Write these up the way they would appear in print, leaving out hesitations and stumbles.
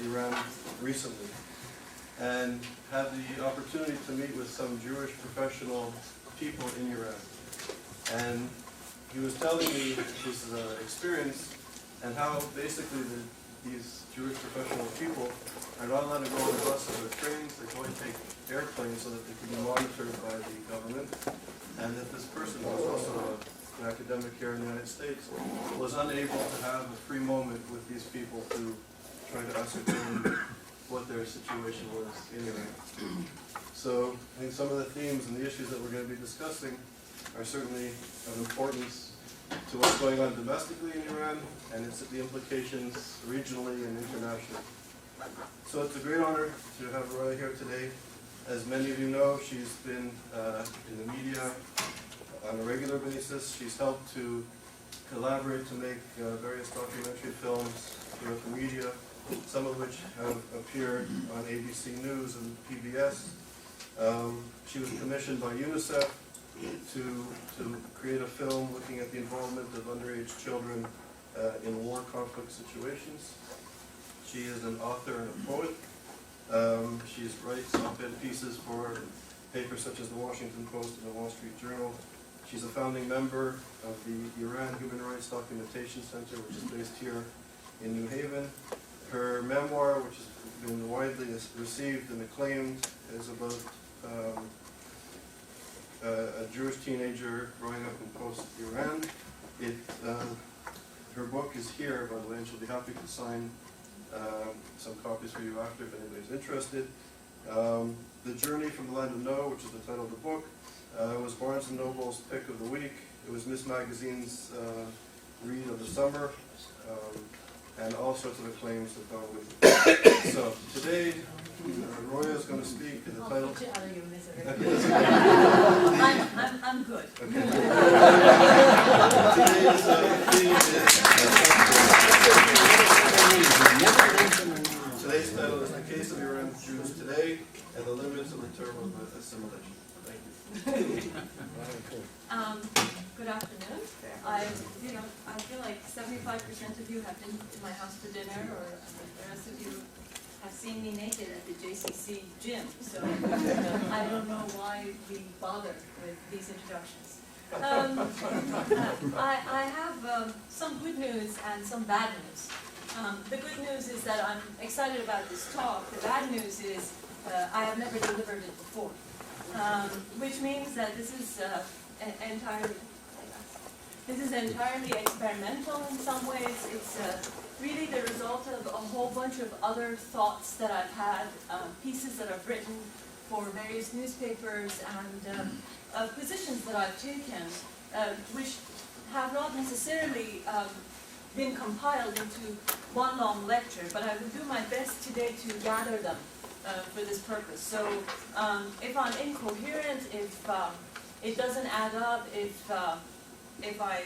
Iran recently and had the opportunity to meet with some Jewish professional people in Iran. And he was telling me his experience and how basically these Jewish professional people are not allowed to go on buses or trains. They can only take airplanes so that they can be monitored by the government. And that this person was also an academic here in the United States was unable to have a free moment with these people to try to ascertain what their situation was in Iran. So I think some of the themes and the issues that we're going to be discussing are certainly of importance to what's going on domestically in Iran and the implications regionally and internationally. So it's a great honor to have Roya here today. As many of you know, she's been in the media on a regular basis. She's helped to collaborate to make various documentary films throughout the media, some of which have appeared on ABC News and PBS. She was commissioned by UNICEF to create a film looking at the involvement of underage children in war conflict situations. She is an author and a poet. She writes op-ed pieces for papers such as the Washington Post and the Wall Street Journal. She's a founding member of the Iran Human Rights Documentation Center, which is based here in New Haven. Her memoir, which has been widely received and acclaimed, is about a Jewish teenager growing up in post-Iran. Her book is here, by the way, and she'll be happy to sign some copies for you after if anybody's interested. The Journey from the Land of No, which is the title of the book, was Barnes & Noble's pick of the week. It was Miss Magazine's read of the summer, and all sorts of acclaims have gone with it. So today, Roya is going to speak in the title. I'll put you out of your misery. I'm good. Okay. Today's title is The Case of Iran Jews Today and the Limits of the Term of Assimilation. Thank you. Good afternoon. I feel like 75% of you have been to my house for dinner, or the rest of you have seen me naked at the JCC gym. So I don't know why we bother with these introductions. I have some good news and some bad news. The good news is that I'm excited about this talk. The bad news is I have never delivered it before, which means that this is entirely experimental in some ways. It's really the result of a whole bunch of other thoughts that I've had, pieces that I've written for various newspapers, and positions that I've taken, which have not necessarily been compiled into one long lecture, but I will do my best today to gather them for this purpose. So if I'm incoherent, if it doesn't add up, if I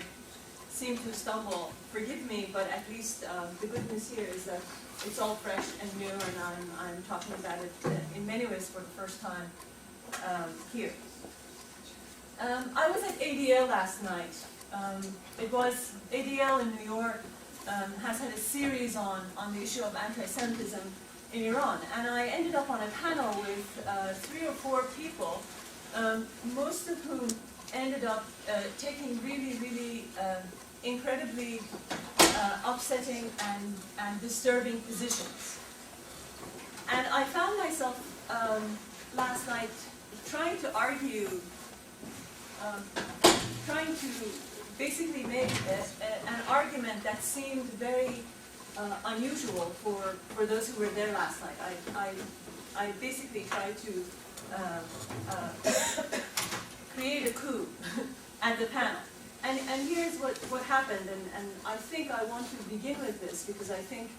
seem to stumble, forgive me, but at least the good news here is that it's all fresh and new, and I'm talking about it in many ways for the first time here. I was at ADL last night. It was ADL in New York has had a series on the issue of anti-Semitism in Iran, and I ended up on a panel with 3 or 4 people, most of whom ended up taking really incredibly upsetting and disturbing positions. And I found myself last night trying to argue, trying to basically make an argument that seemed very unusual for those who were there last night. I basically tried to create a coup at the panel. And here's what happened, and I think I want to begin with this because I think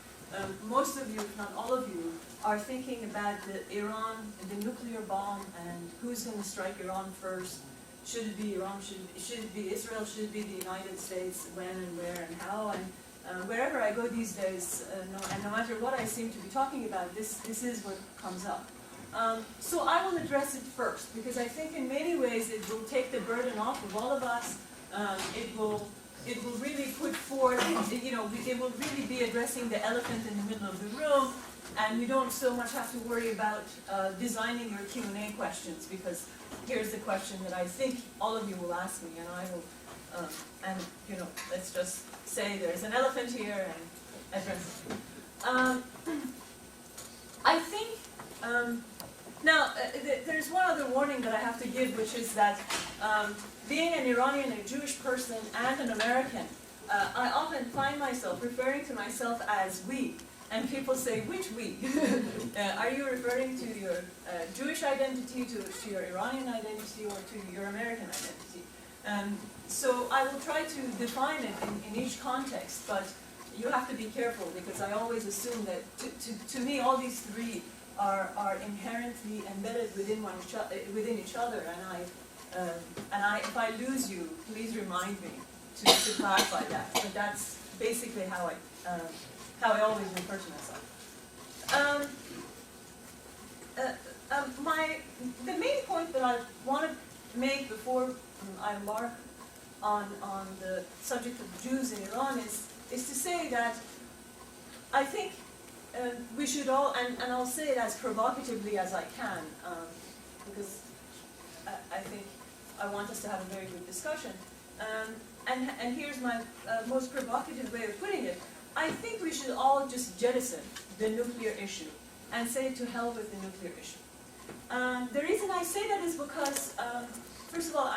most of you, if not all of you, are thinking about Iran, the nuclear bomb, and who's going to strike Iran first. Should it be Iran? Should it be Israel? Should it be the United States? When and where and how? And wherever I go these days, no matter what I seem to be talking about, this is what comes up. So I will address it first because I think in many ways it will take the burden off of all of us. It will really put forth, it will really be addressing the elephant in the middle of the room, and you don't so much have to worry about designing your Q&A questions, because here's the question that I think all of you will ask me, and I will, and you know, let's just say there's an elephant here and address it. I think, now, there's one other warning that I have to give, which is that being an Iranian, a Jewish person, and an American, I often find myself referring to myself as we. And people say, which we? Are you referring to your Jewish identity, to your Iranian identity, or to your American identity? So I will try to define it in each context, but you have to be careful, because I always assume that to me all these three are inherently embedded within each other, and if I lose you, please remind me to clarify that. But that's basically how I always refer to myself. The main point that I want to make before I embark on the subject of Jews in Iran is to say that I think we should all, and I'll say it as provocatively as I can, because I think I want us to have a very good discussion. And here's my most provocative way of putting it. I think we should all just jettison the nuclear issue and say to hell with the nuclear issue. The reason I say that is because, first of all,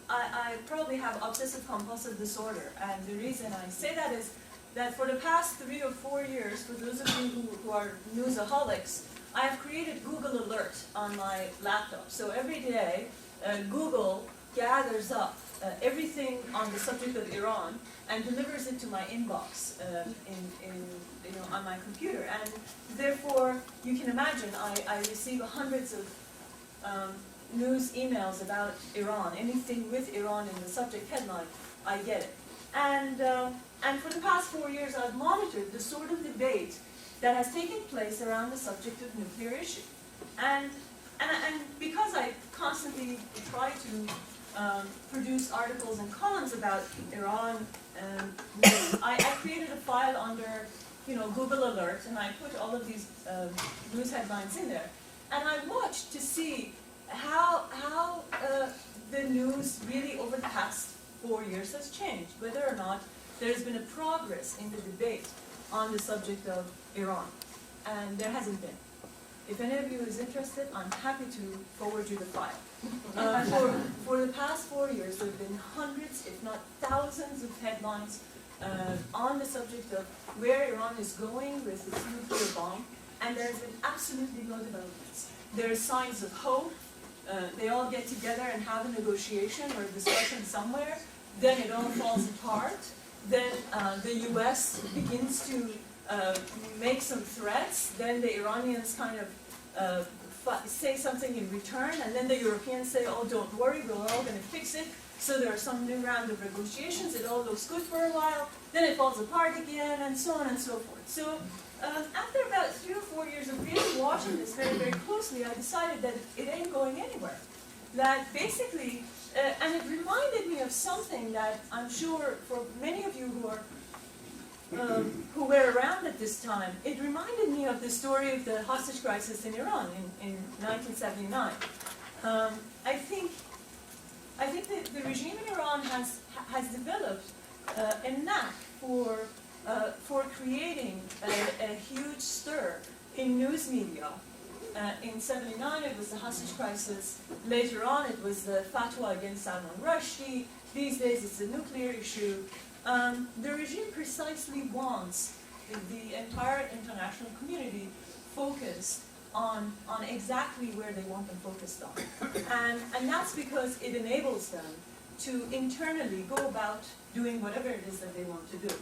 I probably have obsessive-compulsive disorder, and the reason I say that is that for the past 3 or 4 years, for those of you who are newsaholics, I have created Google Alert on my laptop. So every day, Google gathers up everything on the subject of Iran and delivers it to my inbox on my computer. And therefore, you can imagine, I receive hundreds of news emails about Iran. Anything with Iran in the subject headline, I get it. And for the past 4 years, I've monitored the sort of debate that has taken place around the subject of nuclear issue. And because I constantly try to produce articles and columns about Iran, I created a file under, Google Alert, and I put all of these news headlines in there. And I watched to see how the news really over the past 4 years has changed, whether or not there's been a progress in the debate on the subject of Iran. And there hasn't been. If any of you is interested, I'm happy to forward you the file. For the past 4 years, there have been hundreds, if not thousands, of headlines on the subject of where Iran is going with its nuclear bomb, and there's been absolutely no developments. There are signs of hope. They all get together and have a negotiation or a discussion somewhere. Then it all falls apart. Then the U.S. begins to make some threats. Then the Iranians kind of say something in return, and then the Europeans say, oh, don't worry, we're all going to fix it. So there are some new round of negotiations. It all looks good for a while. Then it falls apart again, and so on and so forth. So after about 3 or 4 years of really watching this very, very closely, I decided that it ain't going anywhere. That basically, and it reminded me of something that I'm sure for many of you who were around at this time, it reminded me of the story of the hostage crisis in Iran in 1979. I think that the regime in Iran has developed a knack for creating a huge stir in news media. In 79, it was the hostage crisis. Later on, it was the fatwa against Salman Rushdie. These days, it's the nuclear issue. The regime precisely wants the entire international community focused on exactly where they want them focused on. And that's because it enables them to internally go about doing whatever it is that they want to do.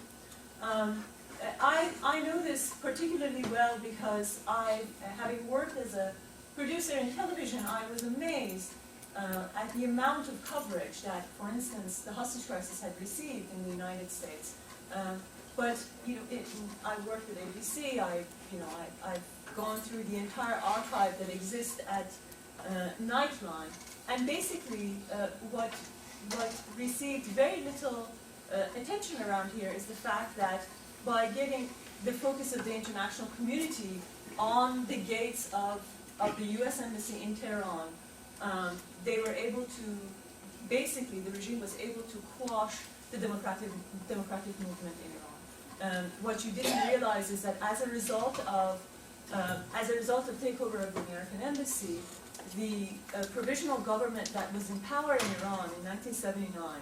I know this particularly well because having worked as a producer in television, I was amazed at the amount of coverage that, for instance, the hostage crisis had received in the United States. But I worked at ABC. I've gone through the entire archive that exists at Nightline, and basically, what received very little attention around here is the fact that by getting the focus of the international community on the gates of the U.S. Embassy in Tehran, they were able to, basically the regime was able to quash the democratic movement in Iran. What you didn't realize is that as a result of takeover of the American embassy, the provisional government that was in power in Iran in 1979,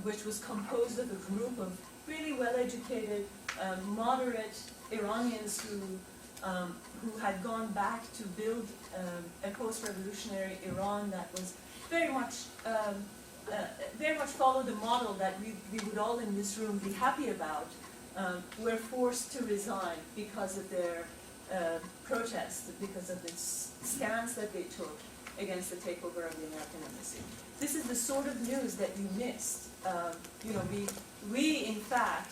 which was composed of a group of really well-educated, moderate Iranians who had gone back to build a post-revolutionary Iran that was very much followed the model that we would all in this room be happy about, were forced to resign because of their protests, because of the stance that they took against the takeover of the American embassy. This is the sort of news that you missed. We in fact,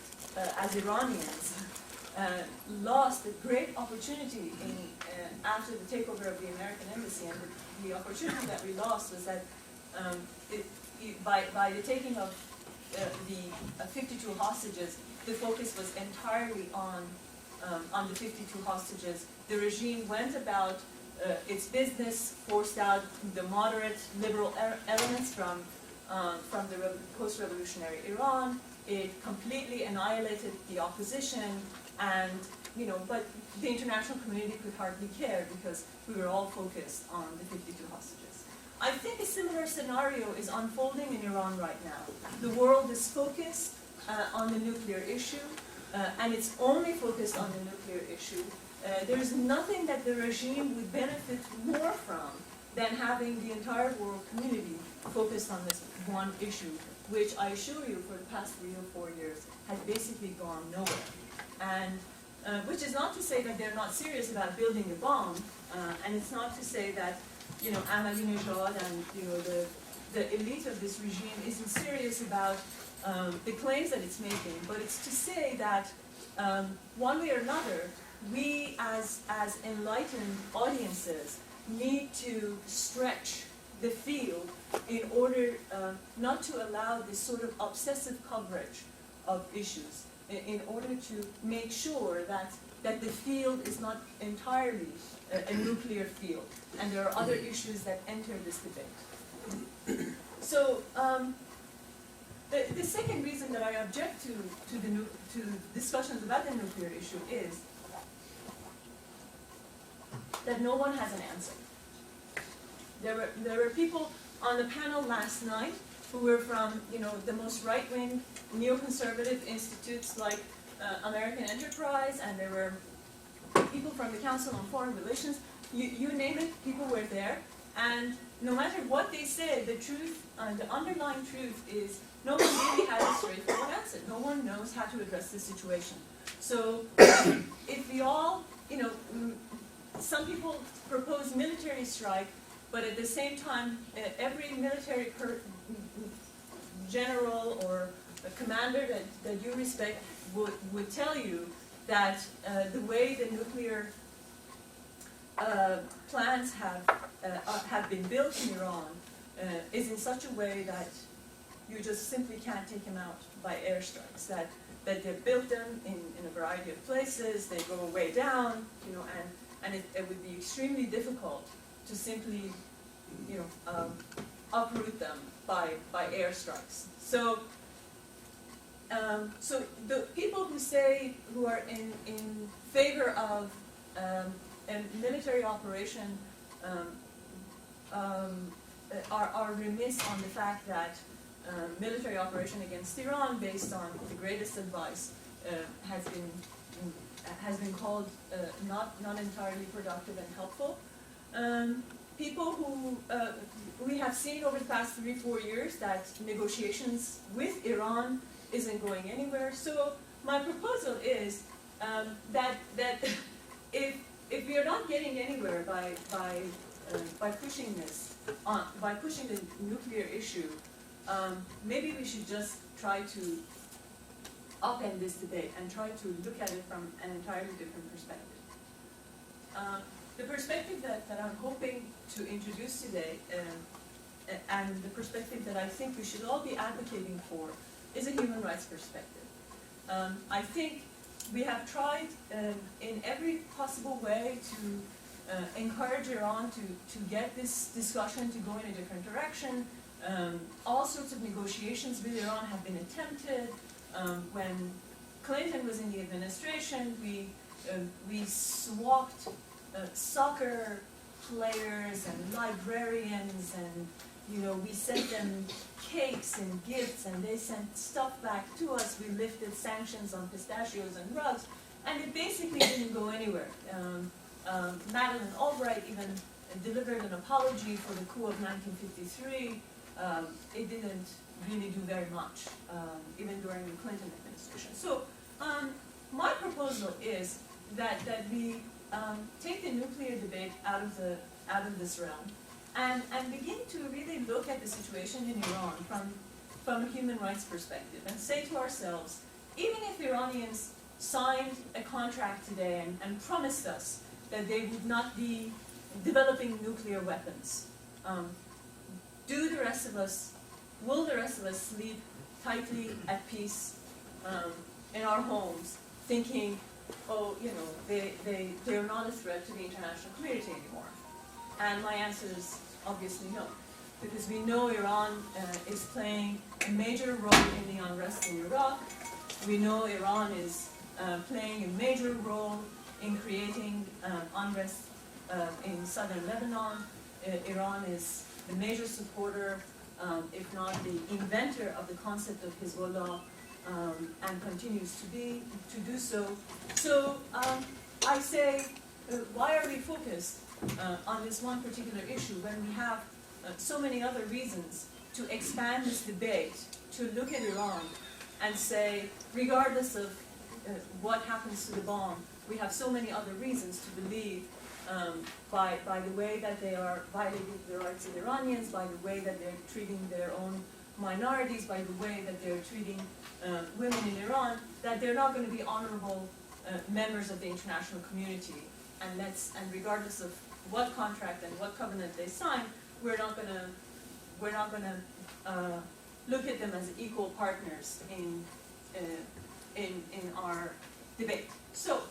as Iranians, lost a great opportunity after the takeover of the American embassy, and the opportunity that we lost was that by the taking of the 52 hostages, the focus was entirely on the 52 hostages. The regime went about its business, forced out the moderate liberal elements from the post-revolutionary Iran. It completely annihilated the opposition, and but the international community could hardly care because we were all focused on the 52 hostages. I think a similar scenario is unfolding in Iran right now. The world is focused on the nuclear issue, and it's only focused on the nuclear issue. There's nothing that the regime would benefit more from than having the entire world community focused on this one issue, which I assure you for the past 3 or 4 years has basically gone nowhere. And which is not to say that they're not serious about building a bomb, and it's not to say that Ahmadinejad and the elite of this regime isn't serious about the claims that it's making, but it's to say that one way or another, we as enlightened audiences need to stretch the field in order not to allow this sort of obsessive coverage of issues, in order to make sure that the field is not entirely a nuclear field, and there are other issues that enter this debate. So the second reason that I object to discussions about the nuclear issue is that no one has an answer. There were people on the panel last night who were from the most right-wing neoconservative institutes like American Enterprise, and there were people from the Council on Foreign Relations. You name it, people were there. And no matter what they say, the truth, the underlying truth is no one really has a straightforward answer. No one knows how to address this situation. So if we all, some people propose military strike, but at the same time, every military general or a commander that you respect would tell you that the way the nuclear plants have been built in Iran is in such a way that you just simply can't take them out by airstrikes. That they've built them in a variety of places. They go way down, and it would be extremely difficult to simply, uproot them by airstrikes. So the people who are in favor of a military operation are remiss on the fact that military operation against Iran, based on the greatest advice, has been called not entirely productive and helpful. People who we have seen over the past 3-4 years that negotiations with Iran isn't going anywhere. So my proposal is that if we are not getting anywhere by pushing this by pushing the nuclear issue, maybe we should just try to upend this debate and try to look at it from an entirely different perspective. The perspective that I'm hoping to introduce today, and the perspective that I think we should all be advocating for, is a human rights perspective. I think we have tried in every possible way to encourage Iran to get this discussion to go in a different direction. All sorts of negotiations with Iran have been attempted. When Clinton was in the administration, we swapped soccer players and librarians, and we sent them cakes and gifts, and they sent stuff back to us. We lifted sanctions on pistachios and rugs, and it basically didn't go anywhere. Madeleine Albright even delivered an apology for the coup of 1953. It didn't really do very much, even during the Clinton administration. So my proposal is that we take the nuclear debate out of this realm and begin to really look at the situation in Iran from a human rights perspective, and say to ourselves, even if Iranians signed a contract today and promised us that they would not be developing nuclear weapons, will the rest of us sleep tightly at peace in our homes, thinking, oh, they're not a threat to the international community anymore? And my answer is obviously no, because we know Iran is playing a major role in the unrest in Iraq. We know Iran is playing a major role in creating unrest in southern Lebanon. Iran is the major supporter, if not the inventor of the concept of Hezbollah, and continues to do so. So I say, why are we focused on this one particular issue when we have so many other reasons to expand this debate, to look at Iran and say, regardless of what happens to the bomb, we have so many other reasons to believe, by the way that they are violating the rights of Iranians, by the way that they're treating their own minorities, by the way that they're treating women in Iran, that they're not going to be honorable members of the international community. And regardless of what contract and what covenant they sign, we're not going to look at them as equal partners in our debate. So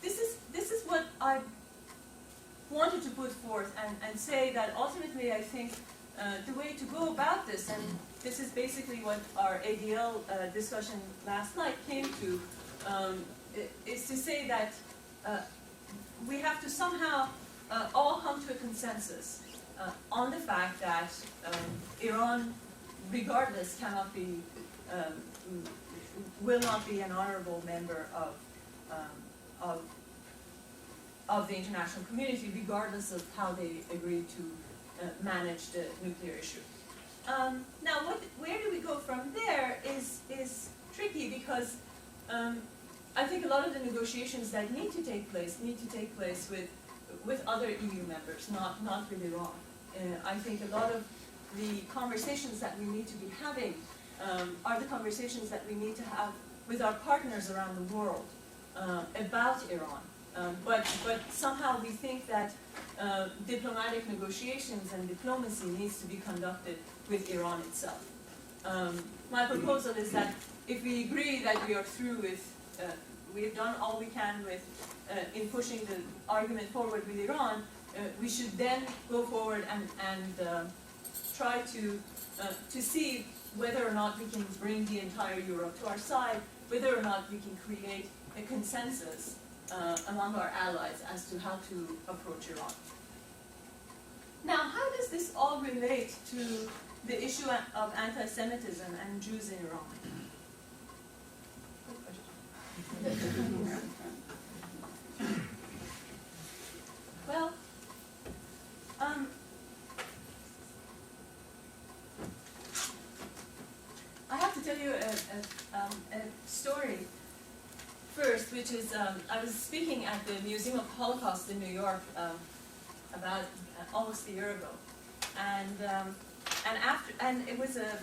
this is what I wanted to put forth and say that ultimately I think the way to go about this, and this is basically what our ADL discussion last night came to, is to say that we have to somehow all come to a consensus on the fact that Iran, regardless, will not be an honorable member of the international community, regardless of how they agree to manage the nuclear issue. Now, where do we go from there is tricky, because I think a lot of the negotiations that need to take place with other EU members, not with Iran. I think a lot of the conversations that we need to be having are the conversations that we need to have with our partners around the world about Iran. But somehow we think that diplomatic negotiations and diplomacy needs to be conducted with Iran itself. My proposal is that if we agree that we are through with, we have done all we can with in pushing the argument forward with Iran, we should then go forward and try to see whether or not we can bring the entire Europe to our side, whether or not we can create a consensus among our allies as to how to approach Iran. Now, how does this all relate to the issue of anti-Semitism and Jews in Iran? Well, I have to tell you a story first, which is I was speaking at the Museum of Holocaust in New York about almost a year ago, and it was a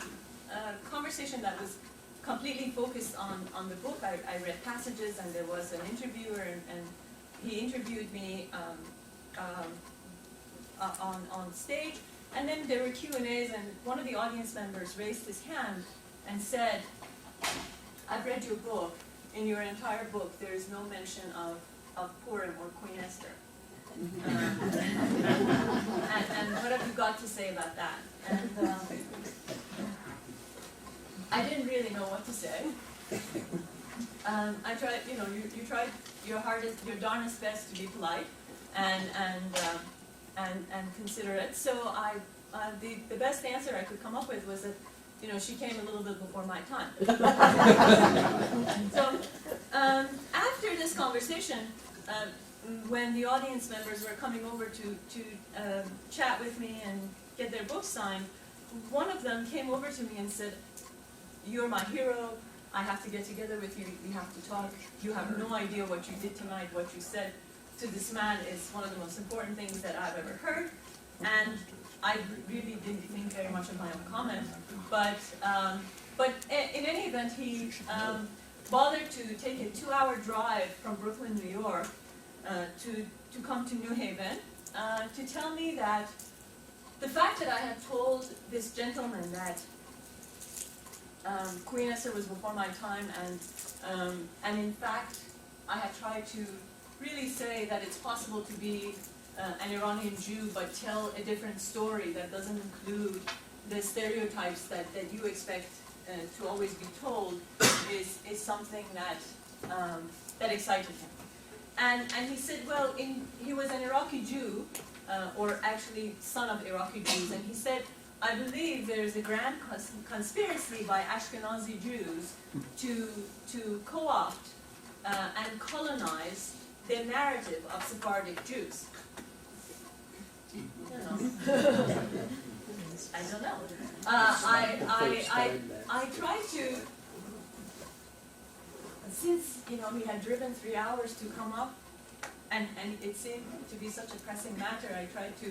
conversation that was completely focused on the book. I read passages, and there was an interviewer, and he interviewed me on stage, and then there were Q&As, and one of the audience members raised his hand and said, I've read your book. In your entire book, there is no mention of Purim or Queen Esther. And what have you got to say about that? And I didn't really know what to say. I tried, you tried your hardest, your darnest best to be polite and considerate. So the best answer I could come up with was that, she came a little bit before my time. So after this conversation, when the audience members were coming over to chat with me and get their books signed, one of them came over to me and said, "You're my hero. I have to get together with you. We have to talk. You have no idea what you did tonight. What you said to this man is one of the most important things that I've ever heard." And I really didn't think very much of my own comment. But in any event, he bothered to take a 2-hour drive from Brooklyn, New York, to come to New Haven to tell me that the fact that I had told this gentleman that Queen Esther was before my time, and in fact I had tried to really say that it's possible to be an Iranian Jew but tell a different story that doesn't include the stereotypes that you expect to always be told is something that excited him. And he said, well, he was an Iraqi Jew, or actually son of Iraqi Jews, and he said, I believe there is a grand conspiracy by Ashkenazi Jews to co-opt and colonize the narrative of Sephardic Jews. I don't know. I tried to, since he had driven 3 hours to come up, and it seemed to be such a pressing matter, I tried to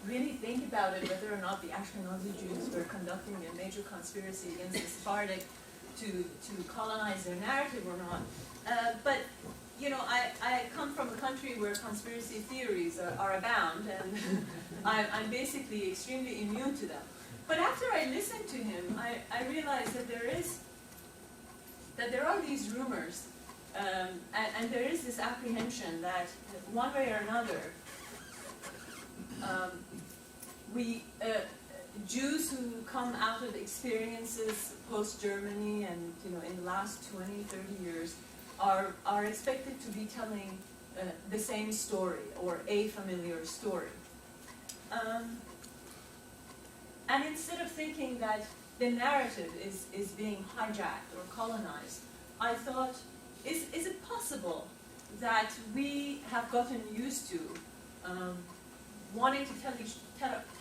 really think about it, whether or not the Ashkenazi Jews were conducting a major conspiracy against the Sephardic to colonize their narrative or not. But I come from a country where conspiracy theories are abound, and I'm basically extremely immune to them. But after I listened to him, I realized that there are these rumors, and there is this apprehension that one way or another, Jews who come out of experiences post-Germany and in the last 20, 30 years are expected to be telling the same story or a familiar story. And instead of thinking that the narrative is being hijacked or colonized, I thought, is it possible that we have gotten used to wanting to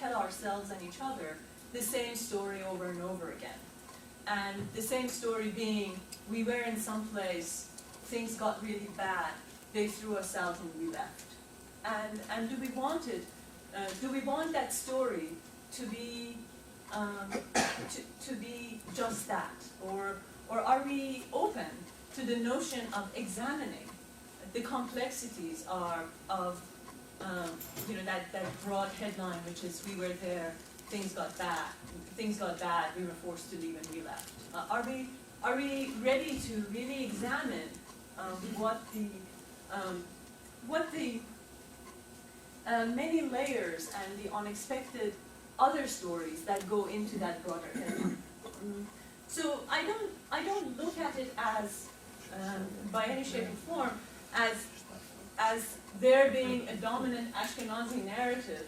tell ourselves and each other the same story over and over again? And the same story being, we were in some place, things got really bad, they threw us out and we left. And do we want that story to be just that, or are we open to the notion of examining the complexities of that broad headline, which is we were there, things got bad, we were forced to leave and we left. Are we ready to really examine what the many layers and the unexpected other stories that go into that broader headline? So I don't look at it as by any shape or form as there being a dominant Ashkenazi narrative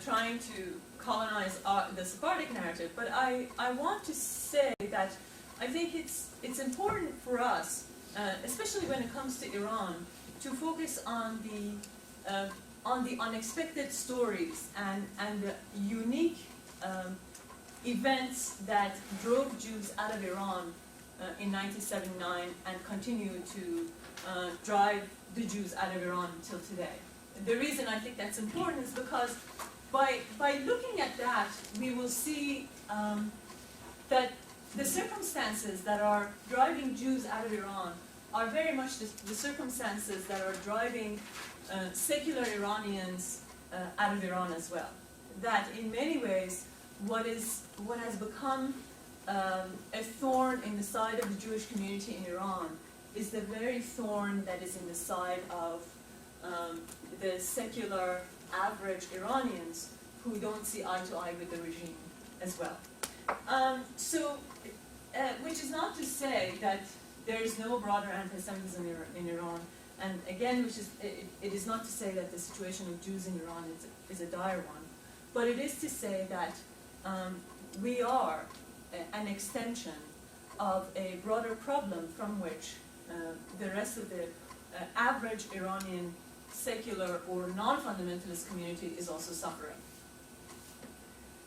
trying to colonize the Sephardic narrative, but I want to say that I think it's important for us, especially when it comes to Iran, to focus on the unexpected stories and the unique events that drove Jews out of Iran in 1979 and continue to drive the Jews out of Iran until today. The reason I think that's important is because by looking at that, we will see that the circumstances that are driving Jews out of Iran are very much the circumstances that are driving secular Iranians out of Iran as well. That in many ways, what has become a thorn in the side of the Jewish community in Iran is the very thorn that is in the side of the secular average Iranians who don't see eye to eye with the regime as well. Which is not to say that there is no broader anti-Semitism in Iran, and again, it is not to say that the situation of Jews in Iran is a dire one, but it is to say that we are an extension of a broader problem from which the rest of the average Iranian secular or non-fundamentalist community is also suffering.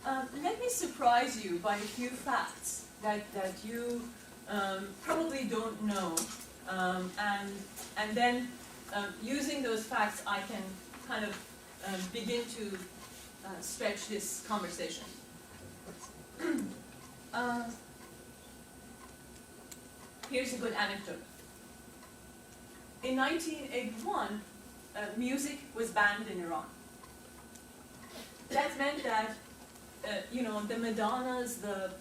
Let me surprise you by a few facts that you probably don't know, and then using those facts I can kind of begin to stretch this conversation. Here's a good anecdote. In 1981, music was banned in Iran. That meant that the Madonnas, the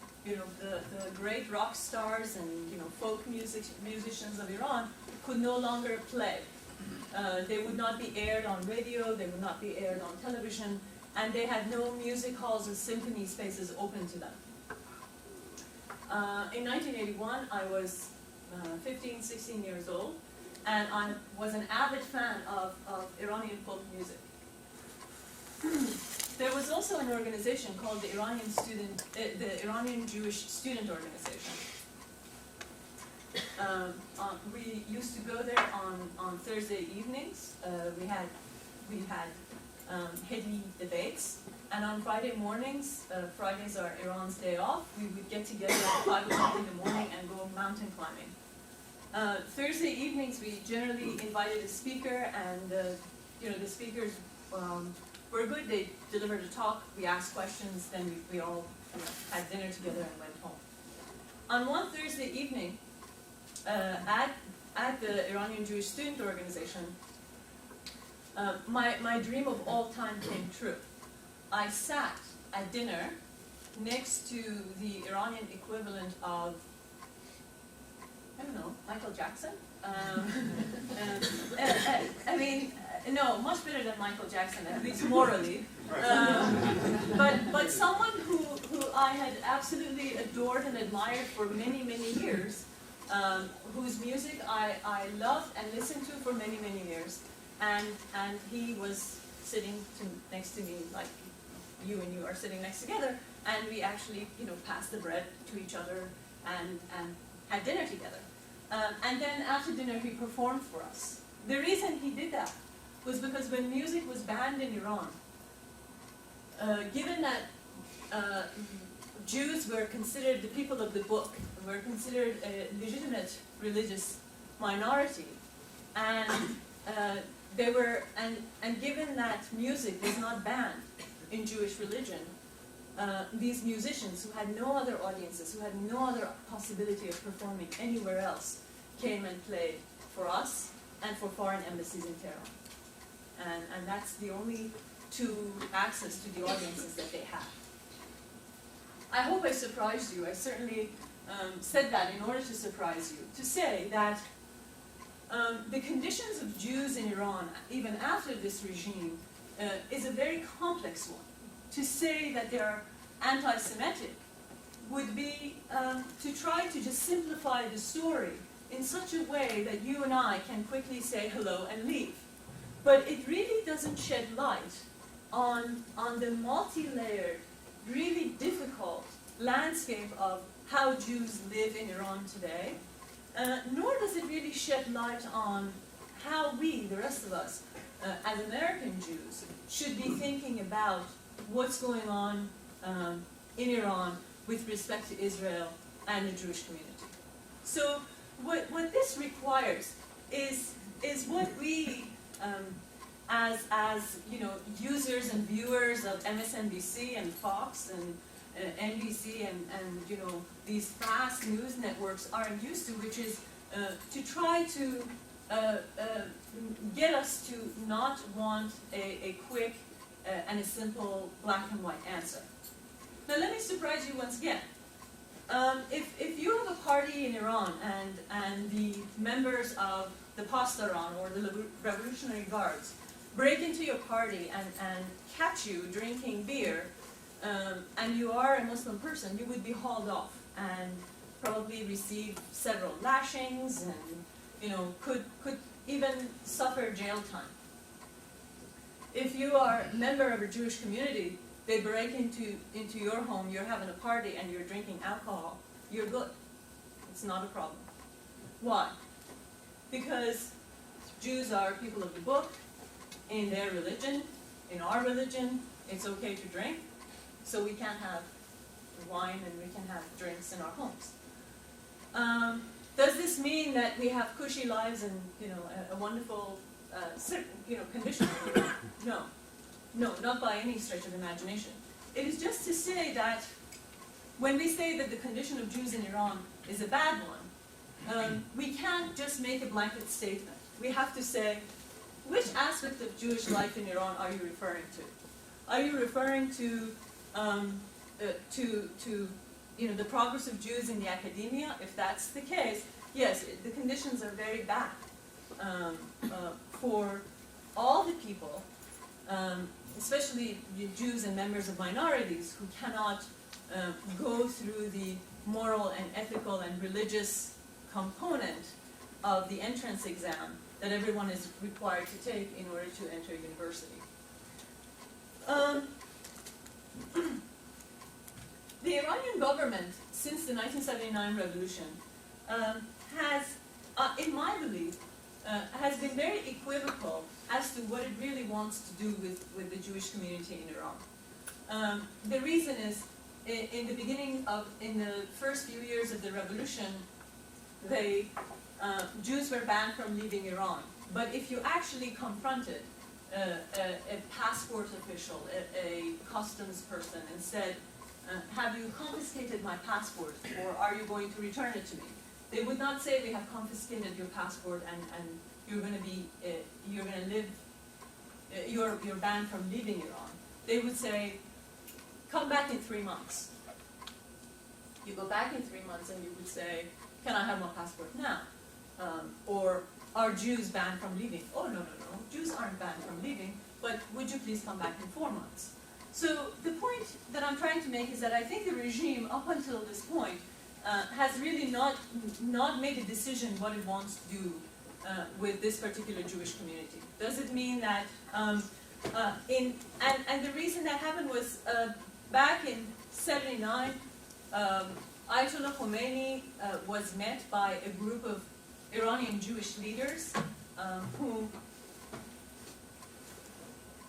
great rock stars and folk musicians of Iran could no longer play. They would not be aired on radio, they would not be aired on television, and they had no music halls or symphony spaces open to them. In 1981, I was 15, 16 years old, and I was an avid fan of Iranian folk music. There was also an organization called the Iranian Jewish Student Organization. We used to go there on Thursday evenings. We had heady debates, and on Friday mornings, Fridays are Iran's day off, we would get together at 5 o'clock in the morning and go mountain climbing. Thursday evenings, we generally invited a speaker, and the speakers were good. They delivered a talk, we asked questions, then we all had dinner together and went home. On one Thursday evening, at the Iranian Jewish Student Organization, my dream of all time came true. I sat at dinner next to the Iranian equivalent of, I don't know, Michael Jackson? No, much better than Michael Jackson, at least morally. But someone who I had absolutely adored and admired for many, many years, whose music I loved and listened to for many, many years. And he was sitting next to me like you and you are sitting next together, and we actually, passed the bread to each other and had dinner together. And then after dinner, he performed for us. The reason he did that was because when music was banned in Iran, given that Jews were considered the people of the book, were considered a legitimate religious minority, and given that music was not banned in Jewish religion, these musicians who had no other audiences, who had no other possibility of performing anywhere else, came and played for us and for foreign embassies in Tehran. And that's the only two access to the audiences that they had. I hope I surprised you. I certainly said that in order to surprise you, to say that the conditions of Jews in Iran, even after this regime, is a very complex one. To say that they're anti-Semitic would be to try to just simplify the story in such a way that you and I can quickly say hello and leave. But it really doesn't shed light on the multi-layered, really difficult landscape of how Jews live in Iran today, nor does it really shed light on how we, the rest of us, as American Jews, should be thinking about what's going on in Iran with respect to Israel and the Jewish community. So what this requires is what we, as users and viewers of MSNBC and Fox and NBC and these fast news networks are used to, which is to try to get us to not want a quick and a simple black and white answer. Now let me surprise you once again. If you have a party in Iran and the members of the Pastaran or the Revolutionary Guards break into your party and catch you drinking beer, and you are a Muslim person, you would be hauled off and probably receive several lashings and could even suffer jail time. If you are a member of a Jewish community, they break into your home, you're having a party and you're drinking alcohol, you're good. It's not a problem. Why? Because Jews are people of the book. In their religion, in our religion, it's okay to drink, so we can have wine and we can have drinks in our homes. Does this mean that we have cushy lives and a wonderful condition? No. No, not by any stretch of imagination. It is just to say that when we say that the condition of Jews in Iran is a bad one, we can't just make a blanket statement. We have to say, which aspect of Jewish life in Iran are you referring to? Are you referring to the progress of Jews in the academia? If that's the case, yes, the conditions are very bad for all the people, especially Jews and members of minorities who cannot go through the moral and ethical and religious component of the entrance exam that everyone is required to take in order to enter university. The Iranian government, since the 1979 revolution, has, in my belief, has been very equivocal as to what it really wants to do with the Jewish community in Iran. The reason is, in the first few years of the revolution, Jews were banned from leaving Iran. But if you actually confronted a passport official, a customs person, and said, have you confiscated my passport, or are you going to return it to me? They would not say, we have confiscated your passport and you're going to live, you're banned from leaving Iran. They would say, come back in 3 months. You go back in 3 months and you would say, can I have my passport now? Or are Jews banned from leaving? Oh, no. Jews aren't banned from leaving, but would you please come back in 4 months? So the point that I'm trying to make is that I think the regime, up until this point, has really not made a decision what it wants to do with this particular Jewish community. Does it mean that, and the reason that happened was back in '79, Ayatollah Khomeini was met by a group of Iranian Jewish leaders who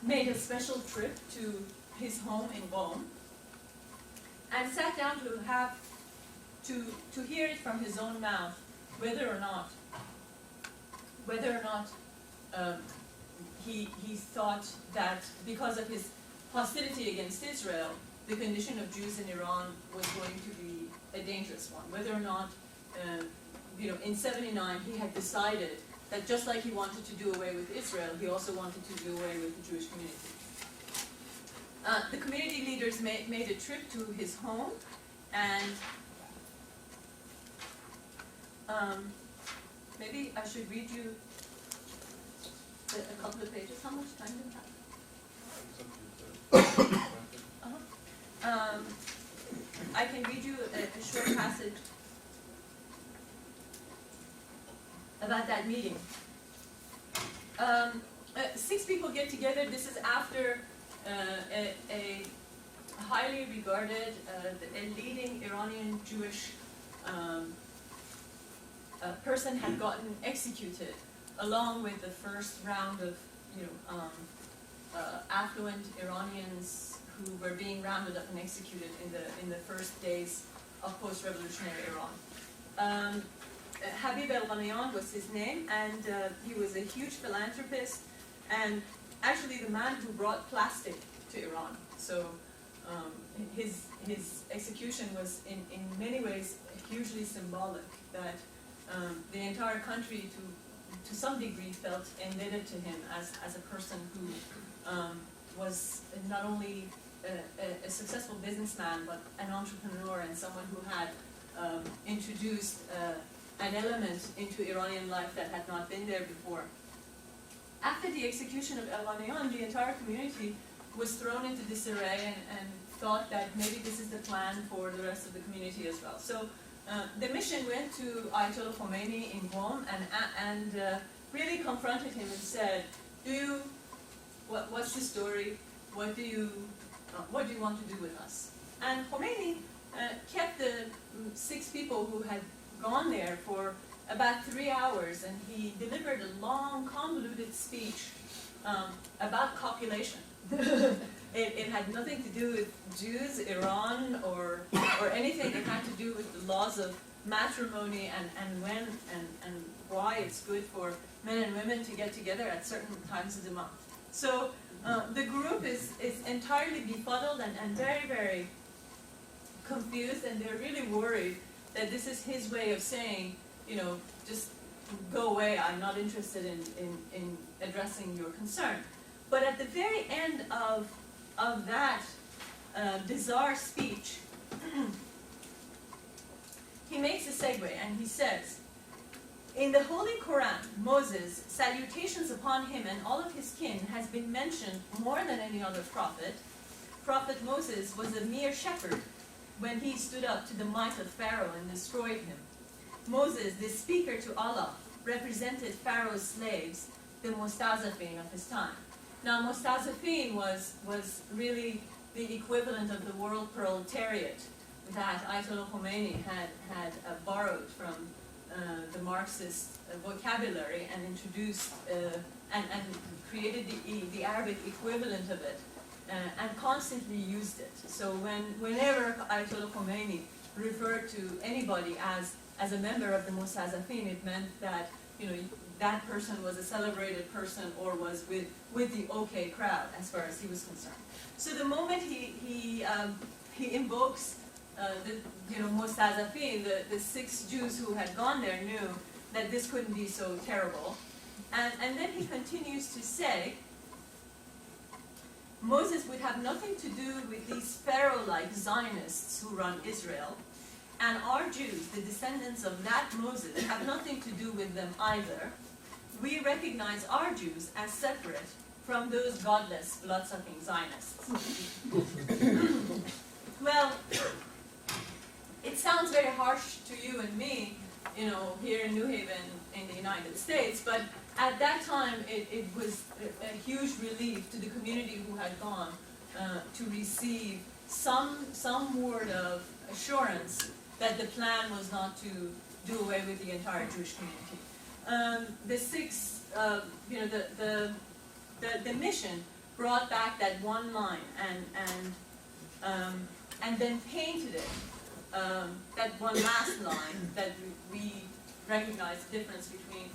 made a special trip to his home in Qom and sat down to hear it from his own mouth whether or not he thought that because of his hostility against Israel, the condition of Jews in Iran was going to be a dangerous one. Whether or not, in '79 he had decided that just like he wanted to do away with Israel, he also wanted to do away with the Jewish community. The community leaders made a trip to his home, and maybe I should read you a couple of pages. How much time do we have? I can read you a short passage about that meeting. 6 people get together. This is after a highly regarded, a leading Iranian Jewish person had gotten executed, along with the first round of affluent Iranians who were being rounded up and executed in the first days of post-revolutionary Iran. Habib el-Ghaniyan was his name, and he was a huge philanthropist, and actually the man who brought plastic to Iran. So his execution was in many ways hugely symbolic, that the entire country to some degree felt indebted to him as a person who was not only a successful businessman, but an entrepreneur and someone who had introduced an element into Iranian life that had not been there before. After the execution of El-Ghanaian, the entire community was thrown into disarray and thought that maybe this is the plan for the rest of the community as well. So the mission went to Ayatollah Khomeini in Qom and really confronted him and said, what's the story? What do you want to do with us? And Khomeini kept the 6 people who had gone there for about 3 hours, and he delivered a long, convoluted speech about copulation. It had nothing to do with Jews, Iran, or anything. It had to do with the laws of matrimony and when and why it's good for men and women to get together at certain times of the month. So the group is entirely befuddled and very, very confused, and they're really worried that this is his way of saying, you know, just go away, I'm not interested in addressing your concern. But at the very end of that bizarre speech, he makes a segue and he says, in the Holy Quran, Moses, salutations upon him and all of his kin, has been mentioned more than any other prophet. Prophet Moses was a mere shepherd when he stood up to the might of Pharaoh and destroyed him. Moses, the speaker to Allah, represented Pharaoh's slaves, the Mustazafin of his time. Now, Mustazafin was really the equivalent of the world proletariat that Ayatollah Khomeini had borrowed from the Marxist vocabulary and introduced and created the Arabic equivalent of it and constantly used it. So whenever Ayatollah Khomeini referred to anybody as a member of the Mustazafin, it meant that, you know, that person was a celebrated person or was with the okay crowd as far as he was concerned. So the moment he invokes Mustazafin, the 6 Jews who had gone there knew that this couldn't be so terrible. And then he continues to say, Moses would have nothing to do with these Pharaoh-like Zionists who run Israel, and our Jews, the descendants of that Moses, have nothing to do with them either. We recognize our Jews as separate from those godless, blood-sucking Zionists. Well, it sounds very harsh to you and me, you know, here in New Haven in the United States, but at that time it was a huge relief to the community who had gone to receive some word of assurance that the plan was not to do away with the entire Jewish community. The mission brought back that one line and then painted it, that one last line that we recognize the difference between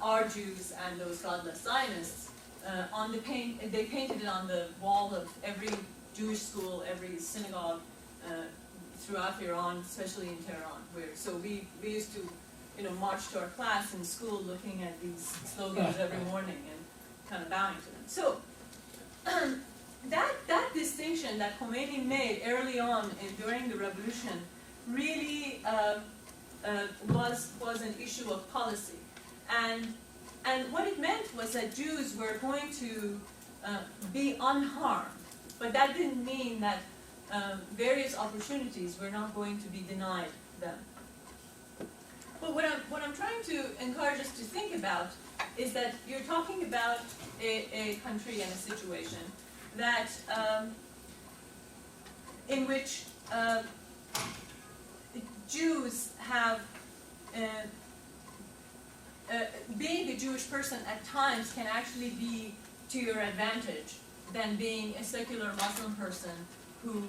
our Jews and those godless Zionists. They painted it on the wall of every Jewish school, every synagogue throughout Iran, especially in Tehran. So we used to, you know, march to our class in school looking at these slogans every morning and kind of bowing to them. So that distinction that Khomeini made early on during the revolution really was an issue of policy. And what it meant was that Jews were going to be unharmed, but that didn't mean that various opportunities were not going to be denied them. But what I'm trying to encourage us to think about is that you're talking about a country and a situation that in which Jews have being a Jewish person at times can actually be to your advantage than being a secular Muslim person who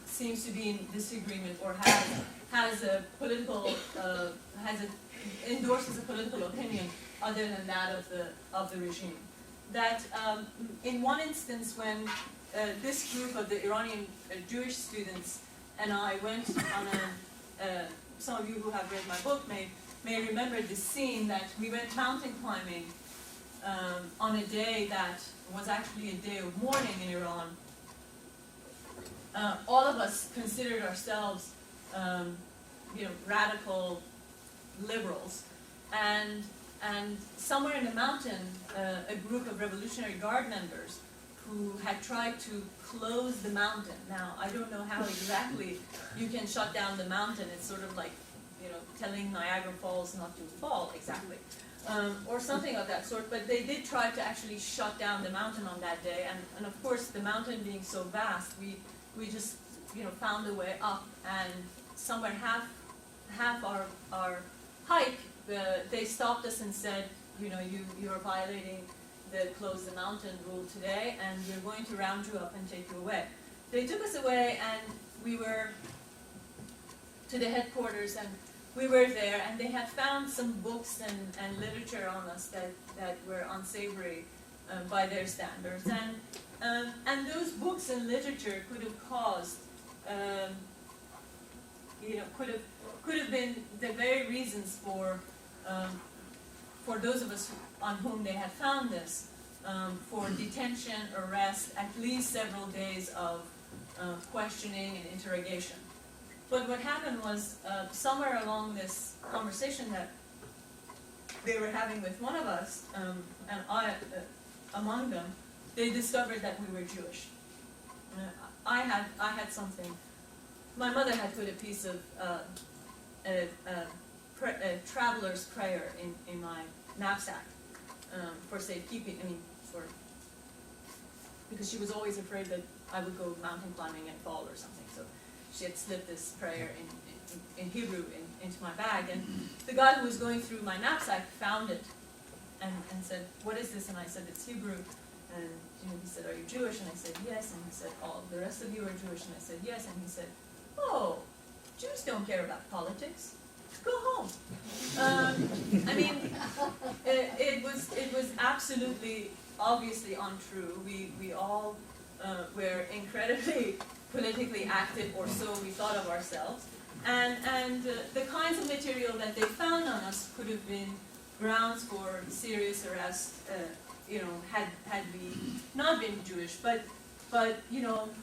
seems to be in disagreement or has a political endorses a political opinion other than that of the regime. That in one instance, when this group of the Iranian Jewish students and I went on some of you who have read my book may remember this scene that we went mountain climbing on a day that was actually a day of mourning in Iran all of us considered ourselves, radical liberals, and somewhere in the mountain, a group of Revolutionary Guard members who had tried to close the mountain. Now, I don't know how exactly you can shut down the mountain. It's sort of like, telling Niagara Falls not to fall exactly, or something of that sort. But they did try to actually shut down the mountain on that day, and of course, the mountain being so vast, we just found a way up, and somewhere half our hike, they stopped us and said, you are violating the close the mountain rule today, and we're going to round you up and take you away. They took us away, and we were to the headquarters, and we were there, and they had found some books and literature on us that were unsavory by their standards, and those books and literature could have caused, could have been the very reasons for those of us on whom they had found this, for detention, arrest, at least several days of questioning and interrogation. But what happened was, somewhere along this conversation that they were having with one of us, and I among them, they discovered that we were Jewish. I had something. My mother had put a piece of a traveler's prayer in my knapsack for safekeeping. Because she was always afraid that I would go mountain climbing and fall or something. So she had slipped this prayer in Hebrew into my bag, and the guy who was going through my knapsack found it and said, "What is this?" And I said, "It's Hebrew." And he said, "Are you Jewish?" And I said, "Yes." And he said, "Oh, the rest of you are Jewish?" And I said, "Yes." And he said, "Oh, Jews don't care about politics. Go home." It was absolutely, obviously untrue. We all were incredibly politically active, or so we thought of ourselves. And the kinds of material that they found on us could have been grounds for serious arrest, had we not been Jewish. But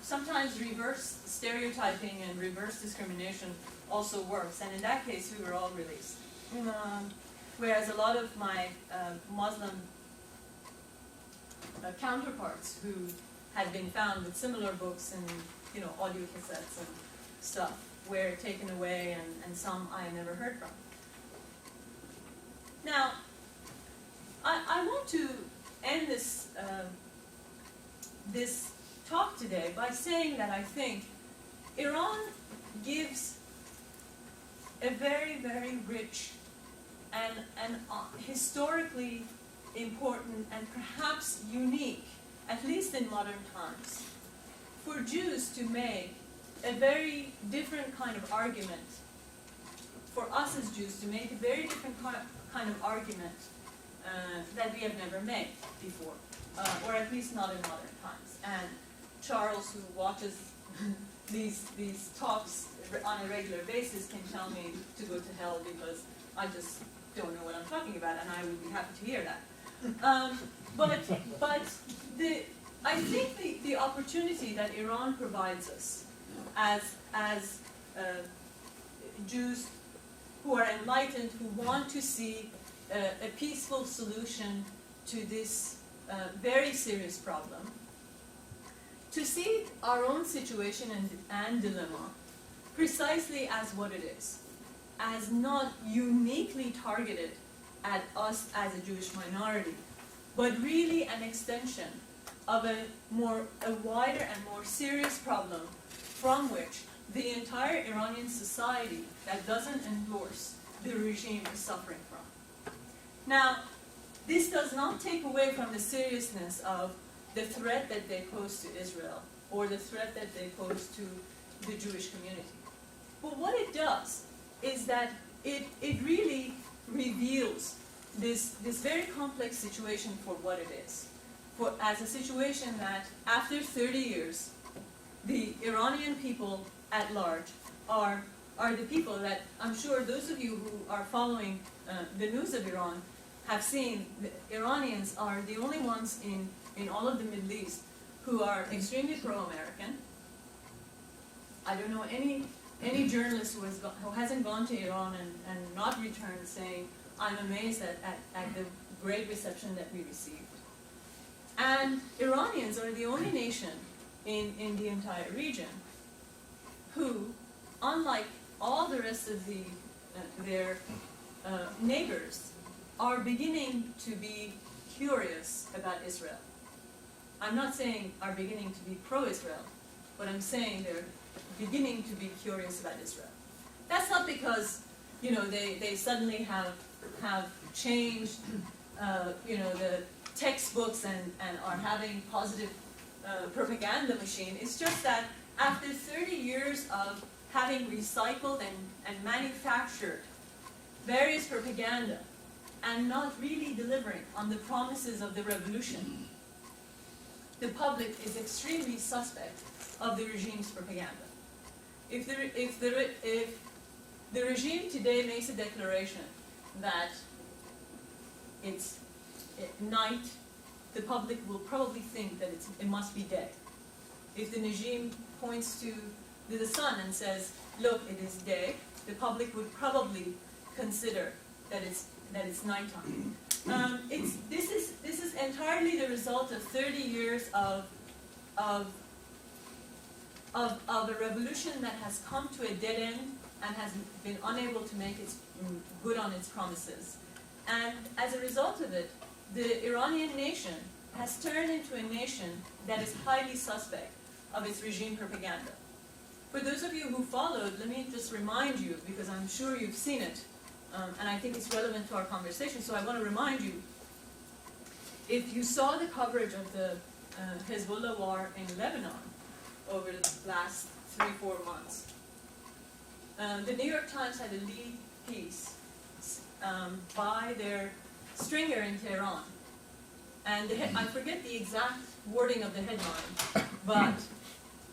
sometimes reverse stereotyping and reverse discrimination also works. And in that case, we were all released. Whereas a lot of my Muslim counterparts who had been found with similar books and audio cassettes and stuff were taken away, and some I never heard from. Now, I want to end this this talk today by saying that I think Iran gives a very, very rich and historically important and perhaps unique, at least in modern times, for Jews to make a very different kind of argument, for us as Jews to make a very different kind of argument that we have never made before, or at least not in modern times. And Charles, who watches these talks on a regular basis, can tell me to go to hell because I just don't know what I'm talking about, and I would be happy to hear that. But I think the opportunity that Iran provides us as Jews who are enlightened, who want to see a peaceful solution to this very serious problem, to see our own situation and dilemma precisely as what it is, as not uniquely targeted at us as a Jewish minority, but really an extension of a wider and more serious problem from which the entire Iranian society that doesn't endorse the regime is suffering from. Now, this does not take away from the seriousness of the threat that they pose to Israel or the threat that they pose to the Jewish community. But what it does is that it really reveals this very complex situation for what it is. As a situation that after 30 years, the Iranian people at large are the people that I'm sure those of you who are following the news of Iran have seen. The Iranians are the only ones in all of the Middle East who are extremely pro-American, I don't know any journalist who hasn't gone to Iran and not returned saying, I'm amazed at the great reception that we received. And Iranians are the only nation in the entire region who, unlike all the rest of their neighbors, are beginning to be curious about Israel. I'm not saying are beginning to be pro-Israel, but I'm saying they're beginning to be curious about Israel. That's not because, you know, they suddenly have changed, you know, the textbooks and are having positive propaganda machine. It's just that after 30 years of having recycled and manufactured various propaganda and not really delivering on the promises of the revolution, the public is extremely suspect of the regime's propaganda. If the regime today makes a declaration that it's night, the public will probably think that it must be day. If the regime points to the sun and says, look, it is day, the public would probably consider that it's nighttime. This is entirely the result of 30 years of a revolution that has come to a dead end and has been unable to make its good on its promises. And as a result of it, the Iranian nation has turned into a nation that is highly suspect of its regime propaganda. For those of you who followed, let me just remind you, because I'm sure you've seen it, and I think it's relevant to our conversation, so I want to remind you, if you saw the coverage of the Hezbollah war in Lebanon over the last 3-4 months, the New York Times had a lead piece by their stringer in Tehran. And I forget the exact wording of the headline, but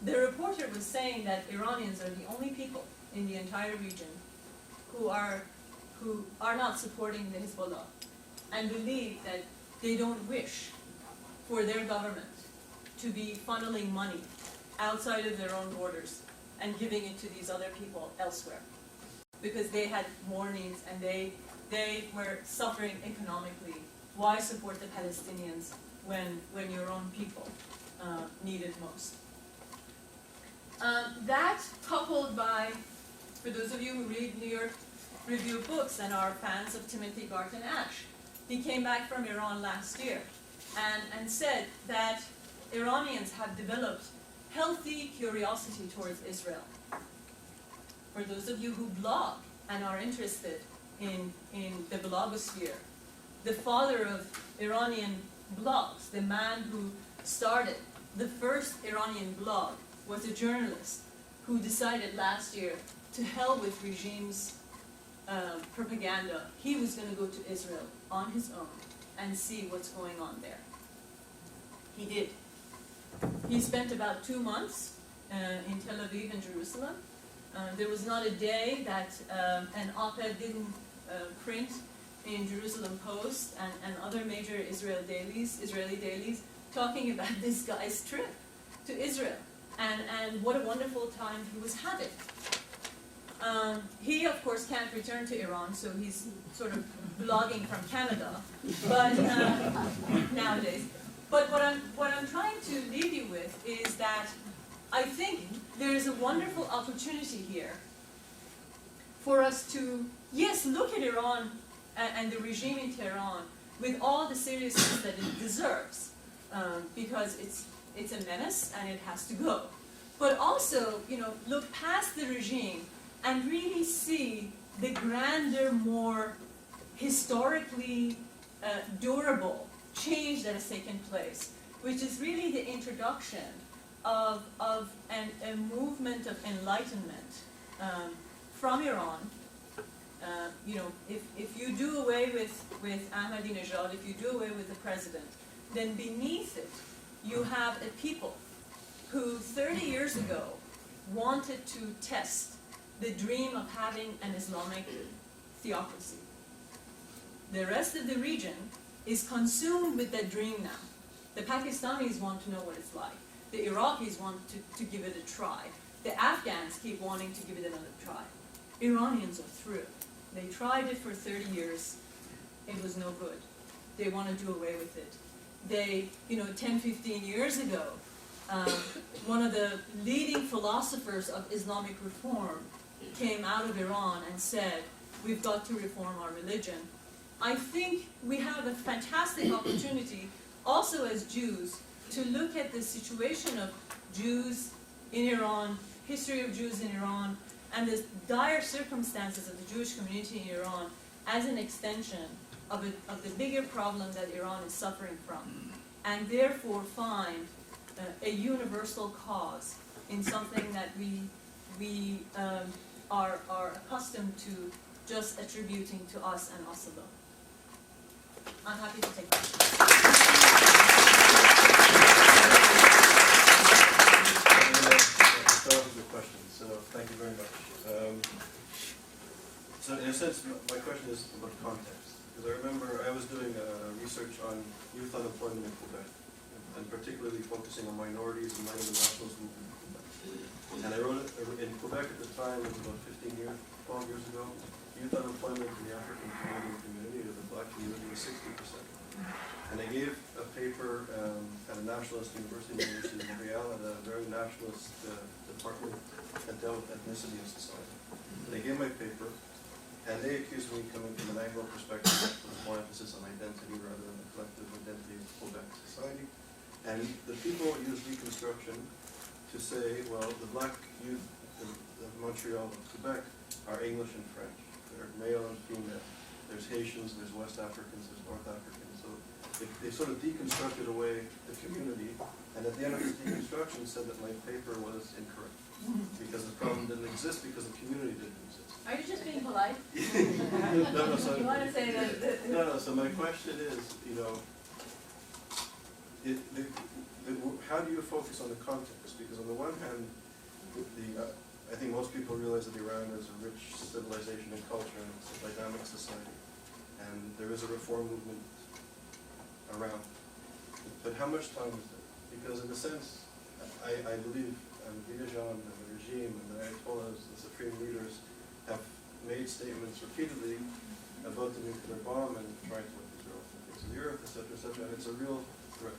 the reporter was saying that Iranians are the only people in the entire region who are not supporting the Hezbollah and believe that they don't wish for their government to be funneling money outside of their own borders and giving it to these other people elsewhere, because they had more needs and they were suffering economically. Why support the Palestinians when your own people need it most? That, coupled by, for those of you who read New York Review of Books and are fans of Timothy Garton Ash, he came back from Iran last year and said that Iranians have developed healthy curiosity towards Israel. For those of you who blog and are interested in the blogosphere, the father of Iranian blogs, the man who started the first Iranian blog, was a journalist who decided last year, to hell with regime's propaganda. He was going to go to Israel on his own and see what's going on there. He did. He spent about 2 months in Tel Aviv and Jerusalem. There was not a day that an op-ed didn't print in Jerusalem Post and other major Israeli dailies, talking about this guy's trip to Israel and what a wonderful time he was having. He, of course, can't return to Iran, so he's sort of blogging from Canada, but nowadays. But what I'm trying to leave you with is that I think there is a wonderful opportunity here for us to, yes, look at Iran and the regime in Tehran with all the seriousness that it deserves, because it's a menace and it has to go. But also, you know, look past the regime and really see the grander, more historically durable change that has taken place, which is really the introduction of a movement of enlightenment from Iran. You know, if you do away with Ahmadinejad, if you do away with the president, then beneath it you have a people who 30 years ago wanted to test the dream of having an Islamic theocracy. The rest of the region is consumed with that dream now. The Pakistanis want to know what it's like. The Iraqis want to give it a try. the Afghans keep wanting to give it another try. Iranians are through. They tried it for 30 years. It was no good. They want to do away with it. They, 10, 15 years ago, one of the leading philosophers of Islamic reform came out of Iran and said, we've got to reform our religion. I think we have a fantastic opportunity, also as Jews, to look at the situation of Jews in Iran, history of Jews in Iran, and the dire circumstances of the Jewish community in Iran as an extension of the bigger problem that Iran is suffering from, and therefore find a universal cause in something that we are accustomed to just attributing to us and us alone. I'm happy to take questions. That was a good question, so thank you very much. So in a sense, my question is about context. Because I remember I was doing research on youth unemployment in Quebec, and particularly focusing on minorities in light of the nationalist movement in Quebec. And I wrote it in Quebec at the time, it was about 12 years ago, youth unemployment in the African Canadian community, or the Black community, was 60%. And I gave a paper at a nationalist university in Montreal, at a very nationalist department that dealt with ethnicity and society. And I gave my paper, and they accused me coming from an Anglo perspective with more emphasis on identity rather than the collective identity of Quebec society. And the people used Reconstruction to say, well, the black youth of Montreal and Quebec are English and French. They're male and female. There's Haitians, there's West Africans, there's North Africans. So they sort of deconstructed away the community, and at the end of this deconstruction said that my paper was incorrect. Because the problem didn't exist because the community didn't exist. Are you just being polite? No, so you want to say that? No, so my question is, how do you focus on the context? Because on the one hand, I think most people realize that Iran is a rich civilization and culture, and it's a dynamic society. And there is a reform movement around. But how much time is there? Because in a sense, I believe Ahmadinejad and the regime and the Ayatollahs, the supreme leaders, have made statements repeatedly about the nuclear bomb and trying to wipe Israel from the face of the earth, etc., and it's a real threat.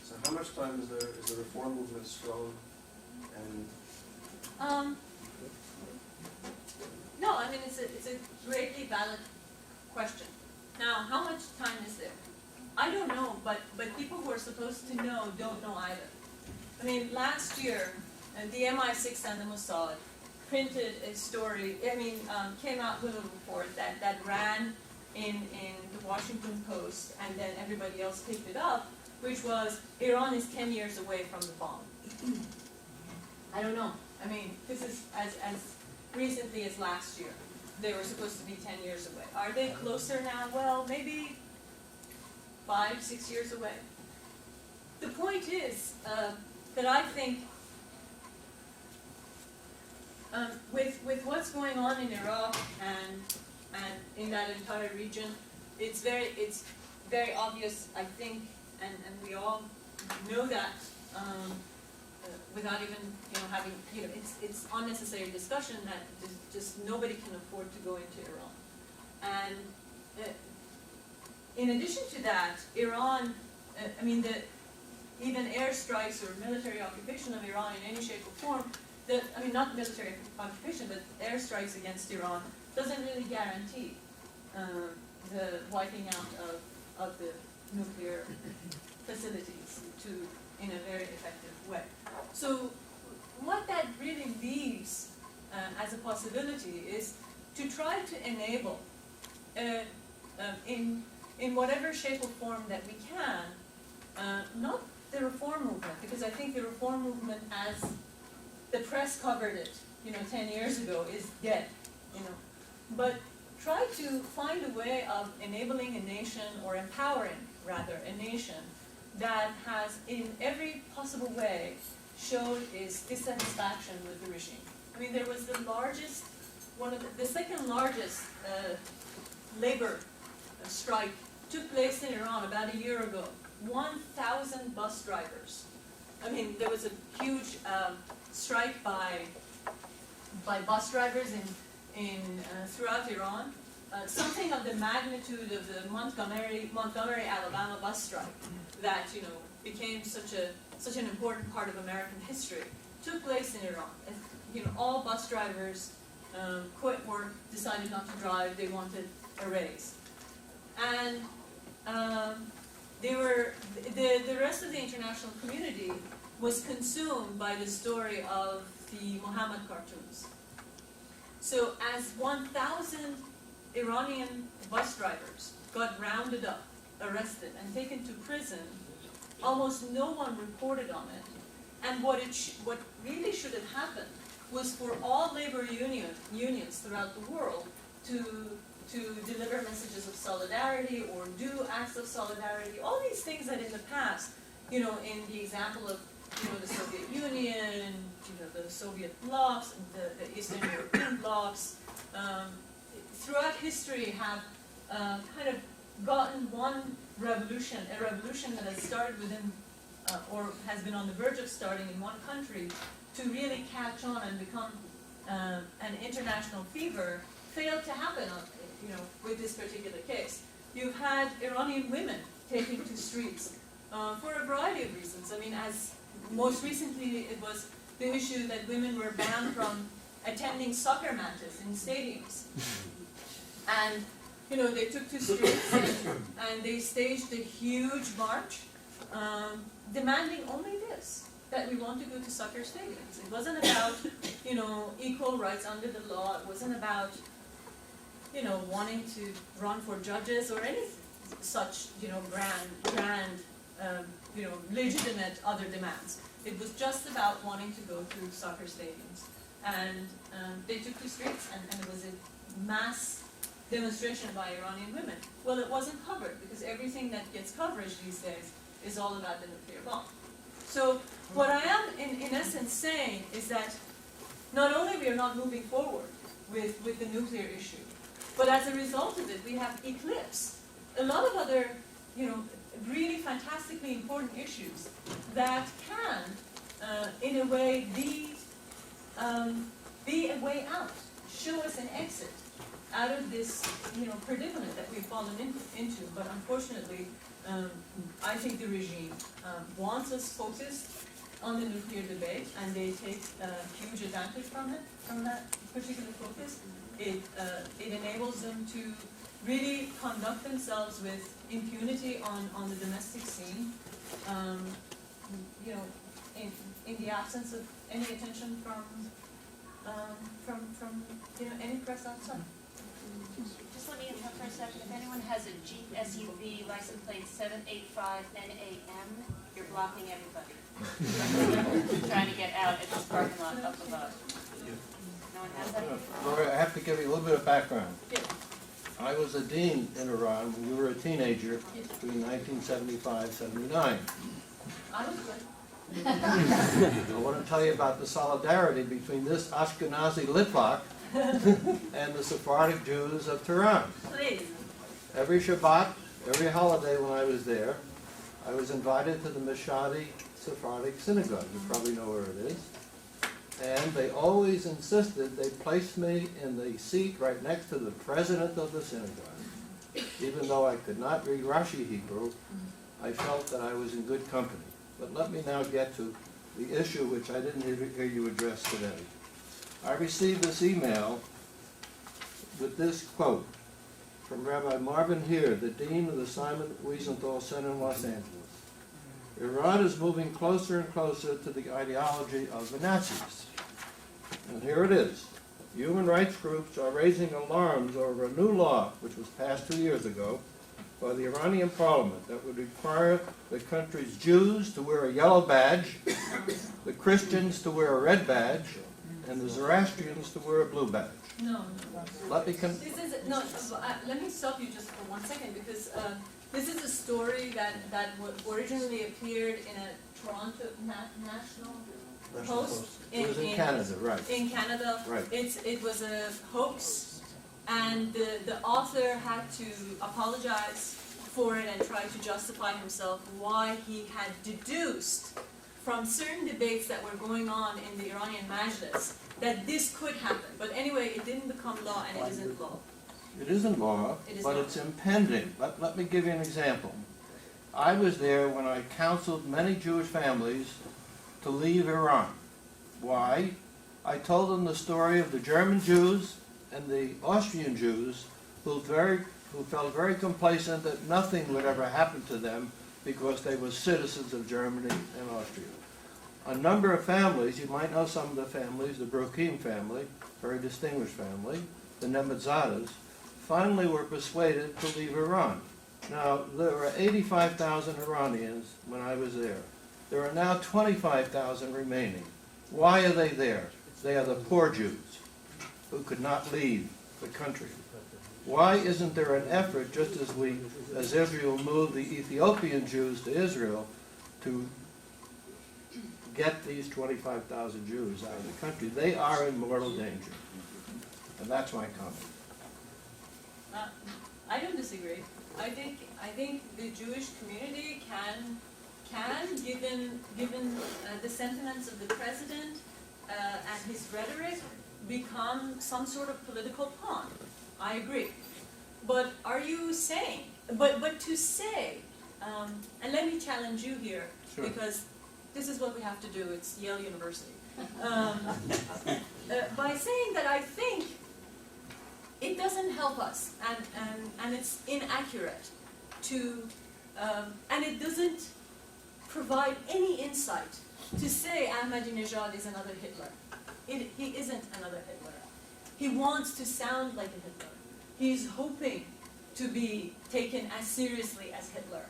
So how much time is there? Is the reform movement strong? And no, I mean it's a greatly valid question. Now, how much time is there? I don't know, but people who are supposed to know don't know either. I mean, last year, the MI6 and the Mossad printed a story, came out with a report that ran in the Washington Post, and then everybody else picked it up, which was, Iran is 10 years away from the bomb. I don't know. I mean, this is as recently as last year. They were supposed to be 10 years away. Are they closer now? Well, maybe 5, 6 years away. The point is that I think with what's going on in Iraq and in that entire region, it's very obvious, I think, and we all know that without even having it's unnecessary discussion that just nobody can afford to go into Iran. And in addition to that, Iran, even airstrikes or military occupation of Iran in any shape or form, not military occupation, but airstrikes against Iran doesn't really guarantee the wiping out of the nuclear facilities in a very effective way. So what that really leaves as a possibility is to try to enable, in whatever shape or form that we can, not the reform movement, because I think the reform movement, as the press covered it, 10 years ago, is dead, but try to find a way of enabling a nation, or empowering, rather, a nation that has, in every possible way, showed its dissatisfaction with the regime. There was the largest, the second largest labor strike took place in Iran about a year ago. 1,000 bus drivers. There was a huge strike by by bus drivers throughout Iran, something of the magnitude of the Montgomery, Alabama bus strike that became such an important part of American history took place in Iran. And, all bus drivers quit work, decided not to drive. They wanted a raise, and the rest of the international community was consumed by the story of the Muhammad cartoons. So as 1,000 Iranian bus drivers got rounded up, arrested, and taken to prison, almost no one reported on it. And what really should have happened was for all labor unions throughout the world to deliver messages of solidarity or do acts of solidarity, all these things that in the past, in the example of the Soviet Union, the Soviet blocs, the Eastern European blocs, throughout history have kind of gotten one revolution, a revolution that has started within, or has been on the verge of starting in one country, to really catch on and become an international fever, failed to happen, with this particular case. You've had Iranian women taking to streets for a variety of reasons. I mean, as most recently, it was the issue that women were banned from attending soccer matches in stadiums. And, they took to streets and they staged a huge march demanding only this, that we want to go to soccer stadiums. It wasn't about, equal rights under the law. It wasn't about, wanting to run for judges or any such, grand, legitimate other demands. It was just about wanting to go to soccer stadiums. And they took to streets, and it was a mass demonstration by Iranian women. Well, it wasn't covered, because everything that gets coverage these days is all about the nuclear bomb. So what I am, in essence, saying is that not only we are not moving forward with the nuclear issue, but as a result of it, we have eclipsed a lot of other, really fantastically important issues that can, in a way, be a way out, show us an exit out of this, predicament that we've fallen into. But unfortunately, I think the regime wants us focused on the nuclear debate, and they take huge advantage from that particular focus. It enables them to really conduct themselves with impunity on the domestic scene, in the absence of any attention from any press outside. Just let me interrupt for a second. If anyone has a Jeep SUV license plate 785NAM, you're blocking everybody. Trying to get out at this parking lot up above. No one has that? Roya, I have to give you a little bit of background. Yeah. I was a dean in Iran when you were a teenager between 1975 and 79. I was good. I want to tell you about the solidarity between this Ashkenazi Litvak and the Sephardic Jews of Tehran. Please. Every Shabbat, every holiday when I was there, I was invited to the Mashhadi Sephardic synagogue. You probably know where it is. And they always insisted they place me in the seat right next to the president of the synagogue. Even though I could not read Rashi Hebrew, I felt that I was in good company. But let me now get to the issue which I didn't hear you address today. I received this email with this quote from Rabbi Marvin Heer, the dean of the Simon Wiesenthal Center in Los Angeles. Iran is moving closer and closer to the ideology of the Nazis. And here it is. Human rights groups are raising alarms over a new law, which was passed 2 years ago, by the Iranian parliament that would require the country's Jews to wear a yellow badge, the Christians to wear a red badge, and the Zoroastrians to wear a blue badge. No. Let me let me stop you just for 1 second, because this is a story that originally appeared in a Toronto National Post. It was in Canada, right. In Canada. Right. It was a hoax, and the author had to apologize for it and try to justify himself why he had deduced from certain debates that were going on in the Iranian Majlis that this could happen. But anyway, it didn't become law, and it isn't law. It isn't law, It is but not. it's impending. Let me give you an example. I was there when I counseled many Jewish families to leave Iran. Why? I told them the story of the German Jews and the Austrian Jews who felt very complacent that nothing would ever happen to them because they were citizens of Germany and Austria. A number of families, you might know some of the families, the Brokim family, very distinguished family, the Nemetzadas, finally were persuaded to leave Iran. Now, there were 85,000 Iranians when I was there. There are now 25,000 remaining. Why are they there? They are the poor Jews who could not leave the country. Why isn't there an effort, just as Israel moved the Ethiopian Jews to Israel, to get these 25,000 Jews out of the country? They are in mortal danger. And that's my comment. I don't disagree. I think the Jewish community can given the sentiments of the president and his rhetoric, become some sort of political pawn. I agree. But are you saying, but to say, and let me challenge you here, Sure. because this is what we have to do, it's Yale University. By saying that I think it doesn't help us, and it's inaccurate to, and it doesn't provide any insight to say Ahmadinejad is another Hitler. He isn't another Hitler. He wants to sound like a Hitler. He's hoping to be taken as seriously as Hitler.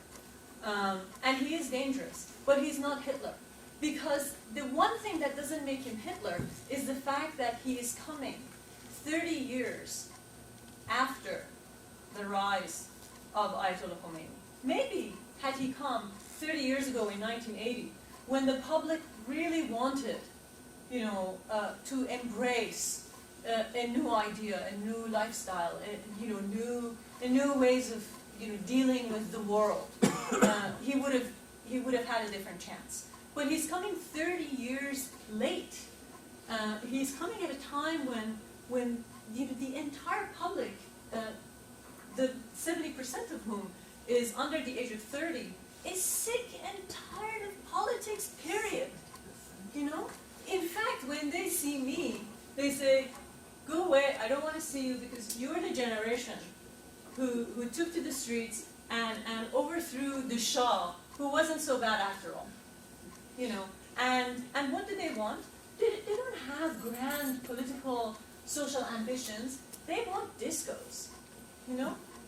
And he is dangerous, but he's not Hitler. Because the one thing that doesn't make him Hitler is the fact that he is coming 30 years after the rise of Ayatollah Khomeini. Maybe had he come 30 years ago in 1980, when the public really wanted, to embrace a new idea, a new lifestyle, new ways of dealing with the world, he would have had a different chance. But he's coming 30 years late. He's coming at a time when the entire public, the 70% of whom is under the age of 30, is sick and tired of politics, period. In fact, when they see me, they say, go away, I don't want to see you because you're the generation who took to the streets and overthrew the Shah, who wasn't so bad after all. And what do they want? They don't have grand political, social ambitions. They want discos,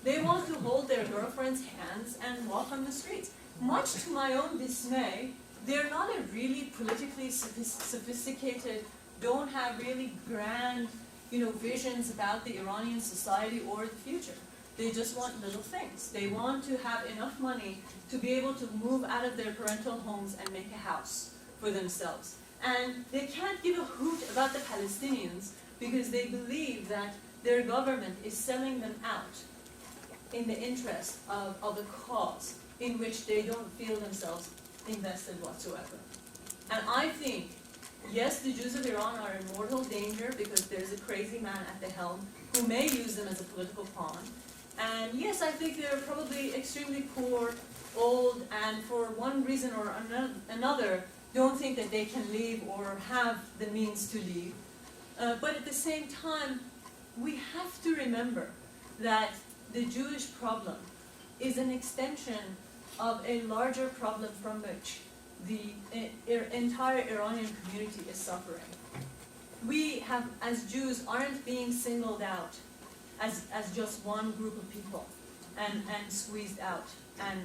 They want to hold their girlfriends' hands and walk on the streets. Much to my own dismay, they're not a really politically sophisticated, don't have really grand, visions about the Iranian society or the future. They just want little things. They want to have enough money to be able to move out of their parental homes and make a house for themselves. And they can't give a hoot about the Palestinians because they believe that their government is selling them out in the interest of a cause in which they don't feel themselves invested whatsoever. And I think, yes, the Jews of Iran are in mortal danger because there's a crazy man at the helm who may use them as a political pawn. And yes, I think they're probably extremely poor, old, and for one reason or another, don't think that they can leave or have the means to leave. But at the same time, we have to remember that the Jewish problem is an extension of a larger problem from which the entire Iranian community is suffering. We have, as Jews, aren't being singled out as just one group of people and squeezed out and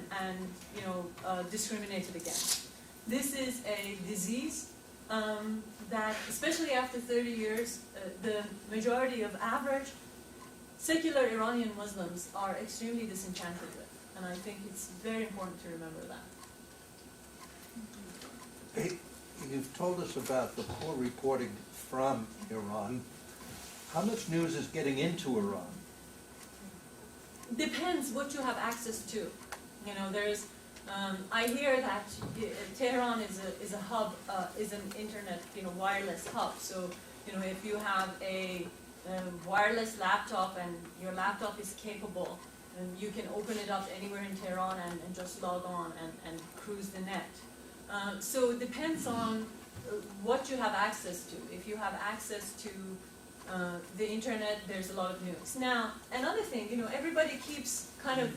discriminated against. This is a disease that, especially after 30 years, the majority of average secular Iranian Muslims are extremely disenchanted with. And I think it's very important to remember that. You've told us about the poor reporting from Iran. How much news is getting into Iran? Depends what you have access to. There's. I hear that Tehran is a hub, is an internet, wireless hub. So You know, if you have a wireless laptop and your laptop is capable, you can open it up anywhere in Tehran and just log on and cruise the net. So it depends on what you have access to. If you have access to the internet, there's a lot of news. Now, another thing, you know, everybody keeps kind of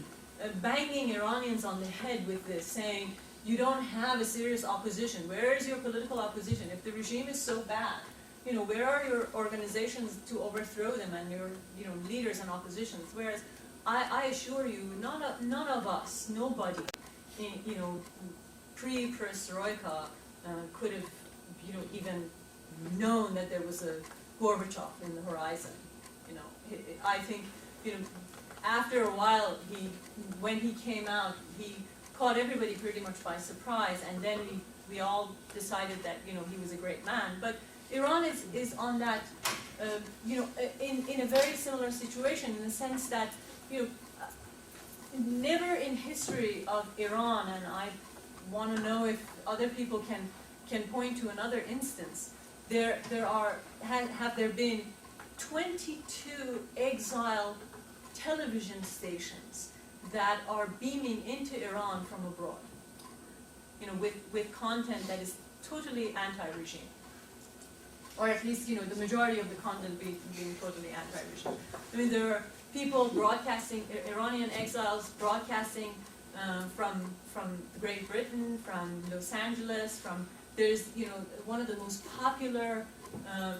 banging Iranians on the head with this, saying, you don't have a serious opposition. Where is your political opposition? If the regime is so bad, you know, where are your organizations to overthrow them and your, you know, leaders and oppositions? Whereas I assure you, none of us, nobody, you know, pre-perestroika could have, you know, even known that there was a Gorbachev in the horizon. You know, I think, you know, after a while, when he came out, he caught everybody pretty much by surprise, and then we all decided that, you know, he was a great man. But Iran is on that, you know, in a very similar situation, in the sense that, you know, never in history of Iran, and I want to know if other people can point to another instance, have there been 22 exile television stations that are beaming into Iran from abroad, you know, with content that is totally anti-regime, or at least, you know, the majority of the content being totally anti-regime. I mean, there are people broadcasting, Iranian exiles broadcasting from Great Britain, from Los Angeles, there's, you know, one of the most popular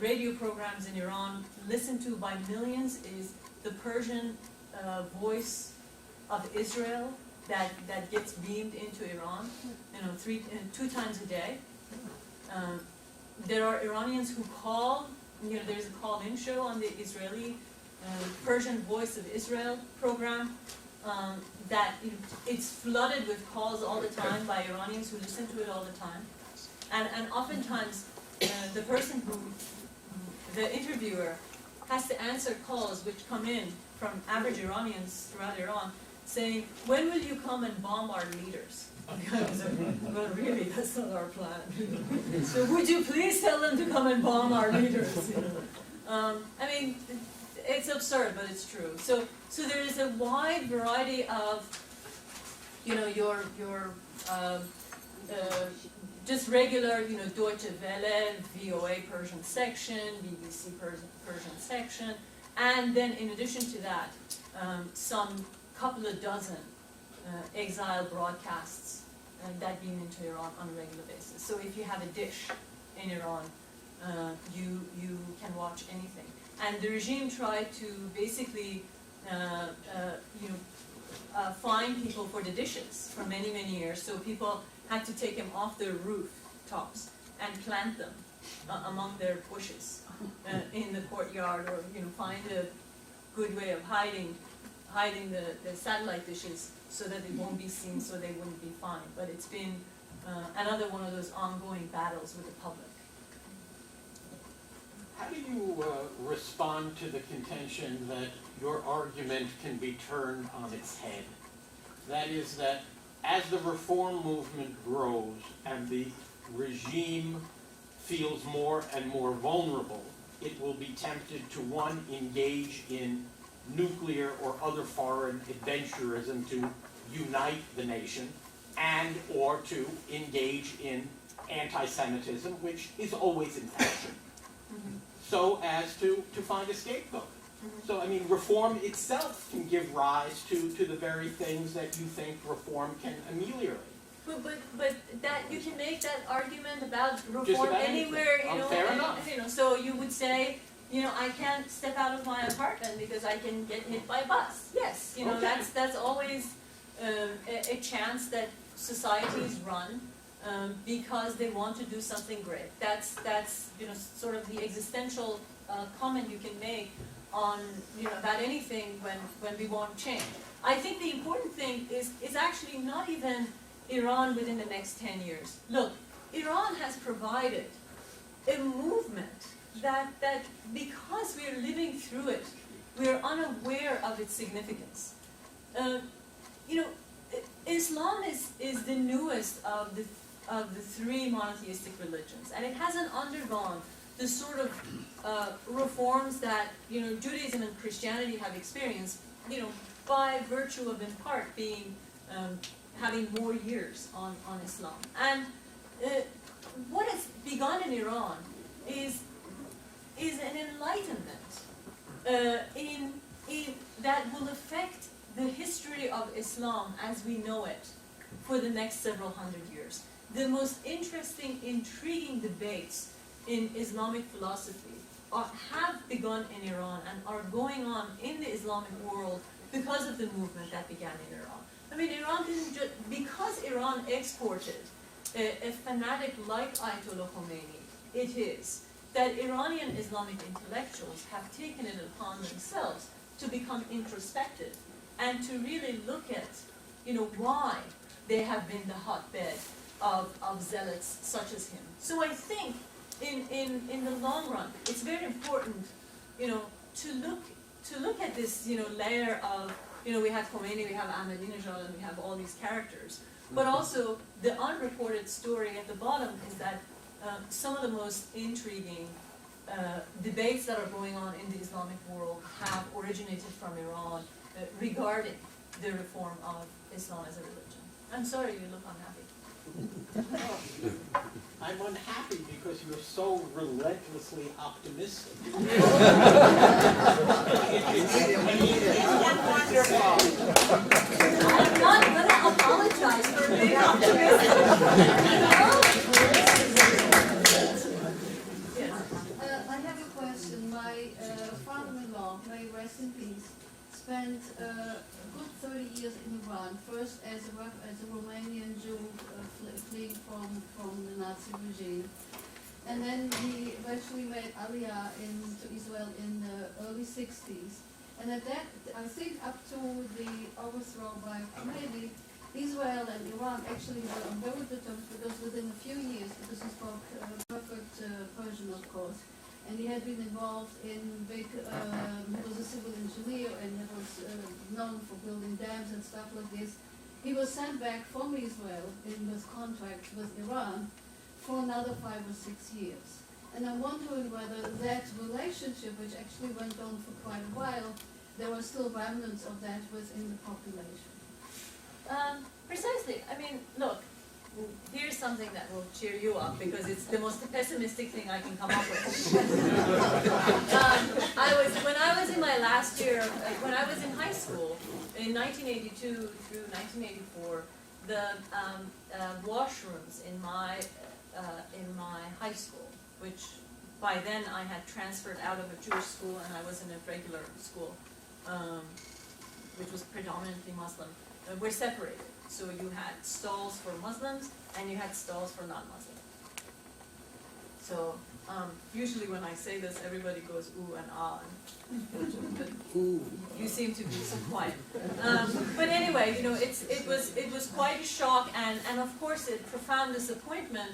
radio programs in Iran, listened to by millions, is the Persian voice of Israel that gets beamed into Iran, you know, 2 times a day. There are Iranians who call, you know, there's a call-in show on the Israeli Persian Voice of Israel program that, you know, it's flooded with calls all the time by Iranians who listen to it all the time. And oftentimes, the person the interviewer has to answer calls which come in from average Iranians throughout Iran, saying, when will you come and bomb our leaders? Well, really, that's not our plan. So would you please tell them to come and bomb our leaders? You know? I mean, it's absurd, but it's true. So there is a wide variety of, you know, your just regular, you know, Deutsche Welle, VOA Persian section, BBC Persian section, and then in addition to that, some couple of dozen exile broadcasts that beam into Iran on a regular basis. So if you have a dish in Iran, you can watch anything. And the regime tried to basically, you know, fine people for the dishes for many, many years. So people had to take them off their rooftops and plant them among their bushes in the courtyard, or, you know, find a good way of hiding the satellite dishes so that they won't be seen, so they wouldn't be fined. But it's been another one of those ongoing battles with the public. How do you respond to the contention that your argument can be turned on its head? That is, that as the reform movement grows and the regime feels more and more vulnerable, it will be tempted to, one, engage in nuclear or other foreign adventurism to unite the nation, and or to engage in anti-Semitism, which is always in fashion, so as to find a scapegoat. So, I mean, reform itself can give rise to the very things that you think reform can ameliorate. But that you can make that argument about Just reform about anywhere, you know. fair enough. You know, so you would say, you know, I can't step out of my apartment because I can get hit by a bus. Yes, you know, Okay. that's always a chance that societies run because they want to do something great. That's you know, sort of the existential comment you can make on, you know, about anything when we want change. I think the important thing is actually not even Iran within the next 10 years. Look, Iran has provided a movement that because we're living through it, we're unaware of its significance. You know, Islam is the newest of the 3 monotheistic religions, and it hasn't undergone the sort of reforms that, you know, Judaism and Christianity have experienced, you know, by virtue of in part being, having more years on Islam. And what has begun in Iran is an enlightenment that will affect the history of Islam as we know it for the next several hundred years. The most interesting, intriguing debates in Islamic philosophy have begun in Iran and are going on in the Islamic world because of the movement that began in Iran. I mean, Iran didn't just, because Iran exported a fanatic like Ayatollah Khomeini, it is that Iranian Islamic intellectuals have taken it upon themselves to become introspective and to really look at, you know, why they have been the hotbed of zealots such as him. So I think in the long run, it's very important, you know, to look at this, you know, layer of, you know, we have Khomeini, we have Ahmadinejad, and we have all these characters. But also, the unreported story at the bottom is that some of the most intriguing debates that are going on in the Islamic world have originated from Iran regarding the reform of Islam as a religion. I'm sorry you look unhappy. I'm unhappy because you're so relentlessly optimistic. I'm not going to apologize for being optimistic. I have a question. My father-in-law, may he rest in peace, spent a good 30 years in Iran, first as a Romanian Jew fleeing from the Nazi regime. And then he eventually made Aliyah to Israel in the early 60s. And at that, I think up to the overthrow by Khomeini, Israel and Iran actually were on very good terms because within a few years, because he spoke perfect Persian, of course, and he had been involved in big, he was a civil engineer and he was known for building dams and stuff like this. He was sent back from Israel in this contract with Iran for another 5 or 6 years. And I'm wondering whether that relationship, which actually went on for quite a while, there were still remnants of that within the population. Precisely. I mean, look, here's something that will cheer you up because it's the most pessimistic thing I can come up with. When I was in my last year, when I was in high school, in 1982 through 1984, the washrooms in my high school, which by then I had transferred out of a Jewish school and I was in a regular school, which was predominantly Muslim, were separated. So you had stalls for Muslims and you had stalls for non-Muslims. So usually when I say this, everybody goes ooh and ah, but you seem to be so quiet. But anyway, you know, it was quite a shock and of course a profound disappointment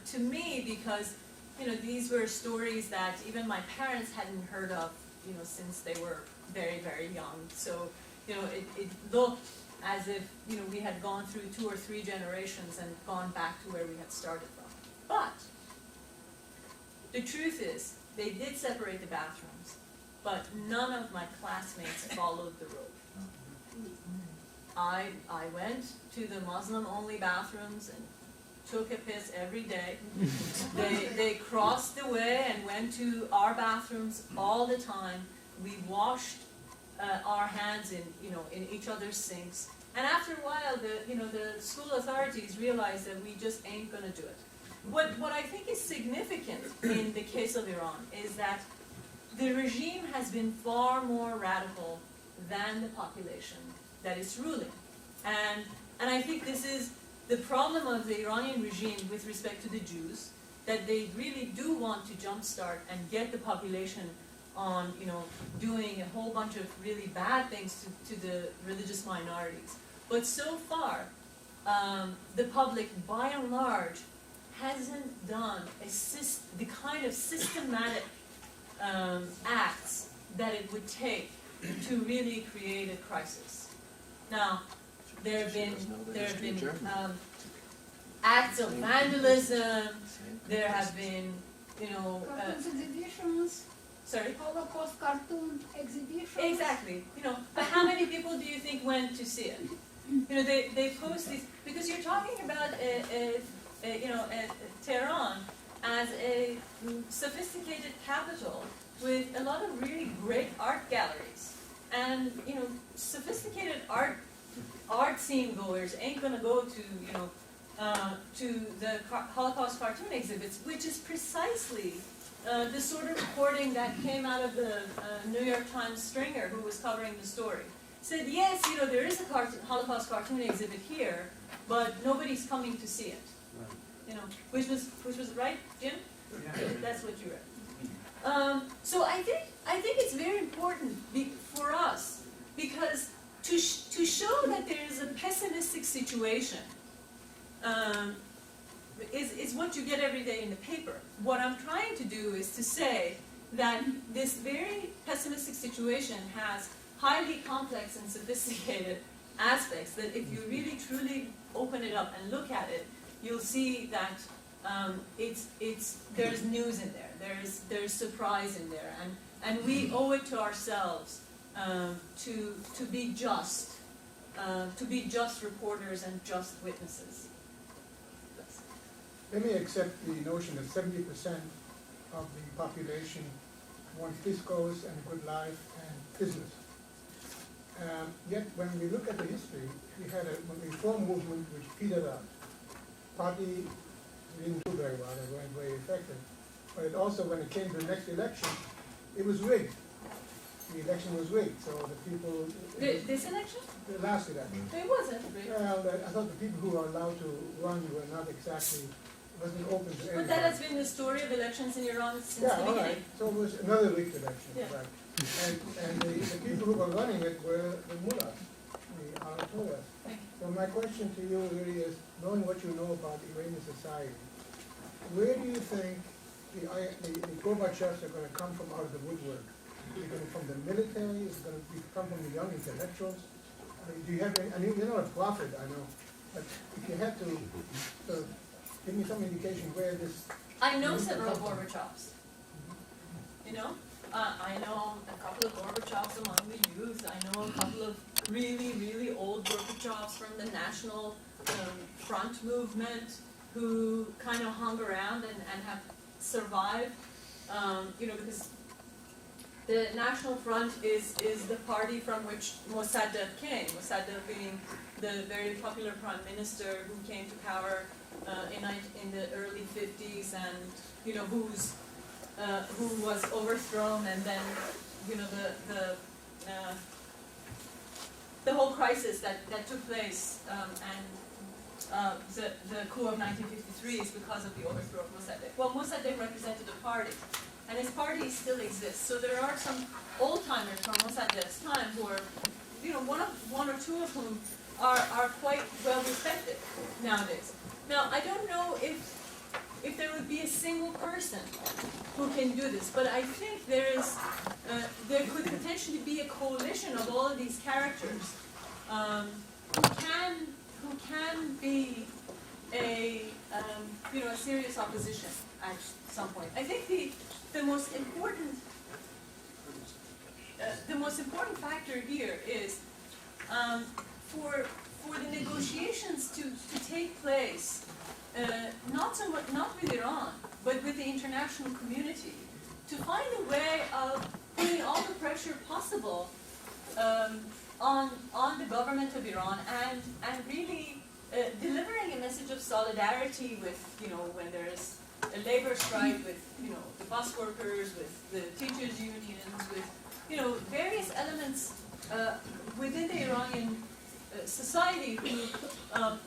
to me because, you know, these were stories that even my parents hadn't heard of, you know, since they were very, very young. So, you know, it looked as if, you know, we had gone through 2 or 3 generations and gone back to where we had started from. But the truth is, they did separate the bathrooms, but none of my classmates followed the rule. I went to the Muslim-only bathrooms and took a piss every day. They crossed the way and went to our bathrooms all the time. We washed our hands in each other's sinks. And after a while, the school authorities realized that we just ain't gonna do it. What I think is significant in the case of Iran is that the regime has been far more radical than the population that is ruling. And I think this is the problem of the Iranian regime with respect to the Jews, that they really do want to jumpstart and get the population on, doing a whole bunch of really bad things to the religious minorities. But so far, the public, by and large, hasn't done the kind of systematic acts that it would take to really create a crisis. Now, there have been acts of vandalism. There have been, Cartoons exhibitions, sorry? Holocaust cartoon exhibitions. Exactly, but how many people do you think went to see it? They post these, because you're talking about, Tehran as a sophisticated capital with a lot of really great art galleries. And, sophisticated art scene goers ain't gonna go to the Holocaust cartoon exhibits, which is precisely the sort of reporting that came out of the New York Times stringer who was covering the story. Said, yes, there is a Holocaust cartoon exhibit here, but nobody's coming to see it. Which was right, Jim? Yeah. That's what you read. So I think it's very important for us, because to show that there is a pessimistic situation is what you get every day in the paper. What I'm trying to do is to say that this very pessimistic situation has highly complex and sophisticated aspects that if you really truly open it up and look at it, you'll see that there's news in there, there's surprise in there, and we owe it to ourselves to be just reporters and just witnesses. Let me accept the notion that 70% of the population wants discourse and a good life and business. Yet when we look at the history, we had a reform movement which petered out. Party didn't do very well, they weren't very effective. But it also, when it came to the next election, it was rigged. The election was rigged, so the people... This election? The last election. It wasn't rigged. Well, I thought the people who were allowed to run were not exactly, wasn't open to anybody. But that has been the story of elections in Iran since the all beginning. right. So it was another rigged election, Yeah. right. And the people who were running it were the mullahs, the ayatollahs. So my question to you really is, knowing what you know about Iranian society, where do you think the Gorbachevs are going to come from out of the woodwork? Is it going to come from the military? Is it going to come from the young intellectuals? I mean, do you have any, I mean, you're not a prophet, I know, but if you had to give me some indication where this... I know several Gorbachevs. I know a couple of Gorbachevs among the youth. I know a couple of really, really old Gorbachevs from the National Front movement who kind of hung around and have survived. Because the National Front is the party from which Mossadegh came. Mossadegh being the very popular prime minister who came to power in the early 50s, and who was overthrown, and then the whole crisis that took place, and the coup of 1953 is because of the overthrow of Mossadegh. Well, Mossadegh represented a party, and his party still exists. So there are some old-timers from Mossadegh's time who are, one or two of whom are quite well respected nowadays. Now, I don't know if there would be a single person who can do this, but I think there could potentially be a coalition of all of these characters who can be a serious opposition at some point. I think the most important factor here is for the negotiations to take place, not with Iran, but with the international community, to find a way of putting all the pressure possible on the government of Iran and really delivering a message of solidarity with, when there's a labor strike, with, the bus workers, with the teachers' unions, with, various elements within the Iranian society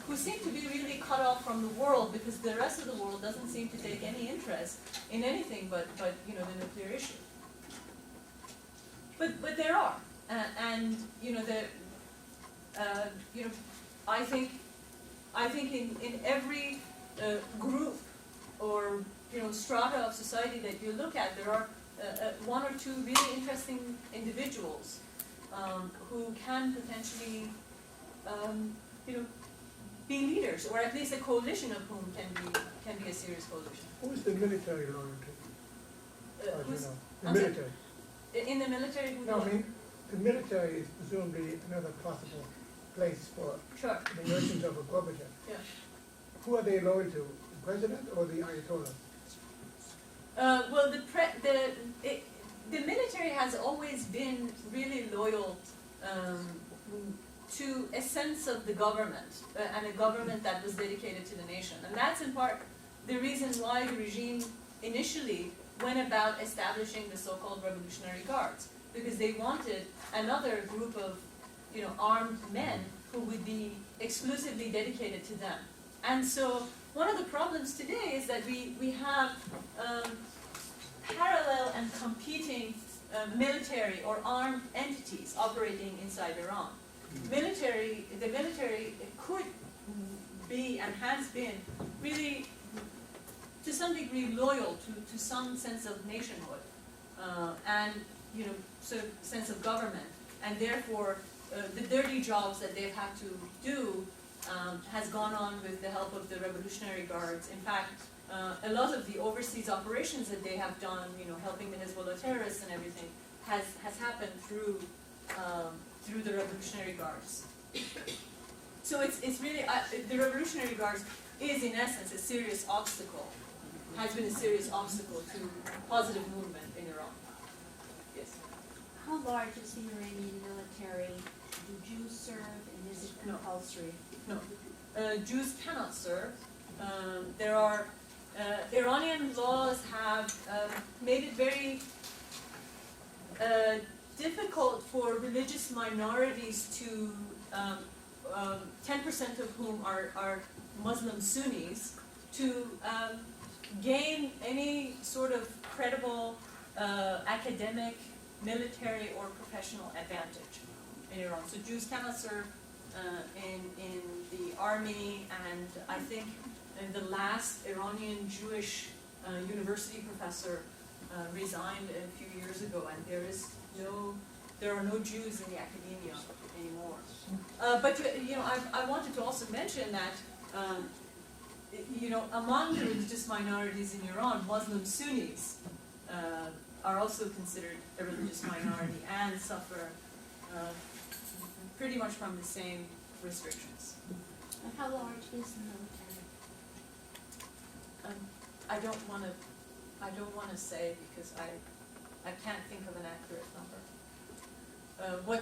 who seem to be really cut off from the world, because the rest of the world doesn't seem to take any interest in anything but the nuclear issue. But there are, and I think in every group or strata of society that you look at, there are one or two really interesting individuals who can potentially be leaders, or at least a coalition of whom can be a serious coalition. Who is the military loyalty? as you who's, know? The I'm sorry? military. In the military, who No, I do mean, the military is presumably another possible place for Sure, the merchants of a Gorbachev. yeah. Who are they loyal to, the president or the Ayatollah? Well, the military has always been really loyal to a sense of the government, and a government that was dedicated to the nation. And that's in part the reason why the regime initially went about establishing the so-called Revolutionary Guards, because they wanted another group of, armed men who would be exclusively dedicated to them. And so one of the problems today is that we have parallel and competing military or armed entities operating inside Iran. The military could be and has been really, to some degree, loyal to some sense of nationhood and sort of sense of government, and therefore the dirty jobs that they've had to do has gone on with the help of the Revolutionary Guards. In fact, a lot of the overseas operations that they have done, helping the Hezbollah terrorists and everything, has happened through the Revolutionary Guards. So it's really, the Revolutionary Guards is in essence a serious obstacle, has been a serious obstacle to positive movement in Iran. Yes. How large is the Iranian military? Do Jews serve, and is it compulsory? No. Jews cannot serve. There are, Iranian laws have made it very difficult for religious minorities to, 10% of whom are Muslim Sunnis, to gain any sort of credible academic, military, or professional advantage in Iran. So Jews cannot serve in the army, and I think the last Iranian Jewish university professor resigned a few years ago, and there are no Jews in the academia anymore. But I wanted to also mention that among the religious minorities in Iran, Muslim Sunnis are also considered a religious minority and suffer pretty much from the same restrictions. And how large is the military? I don't want to say, because I can't think of an accurate number.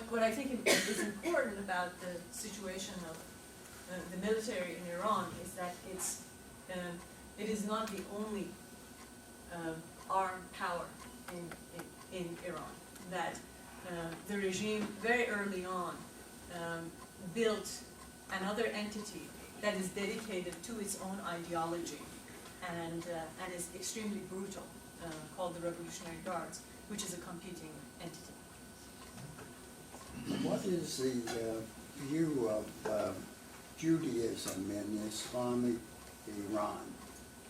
What I think is important about the situation of the military in Iran is that it is not the only armed power in Iran. That the regime very early on built another entity that is dedicated to its own ideology and is extremely brutal, called the Revolutionary Guards, which is a competing entity. What is the view of Judaism in Islamic Iran?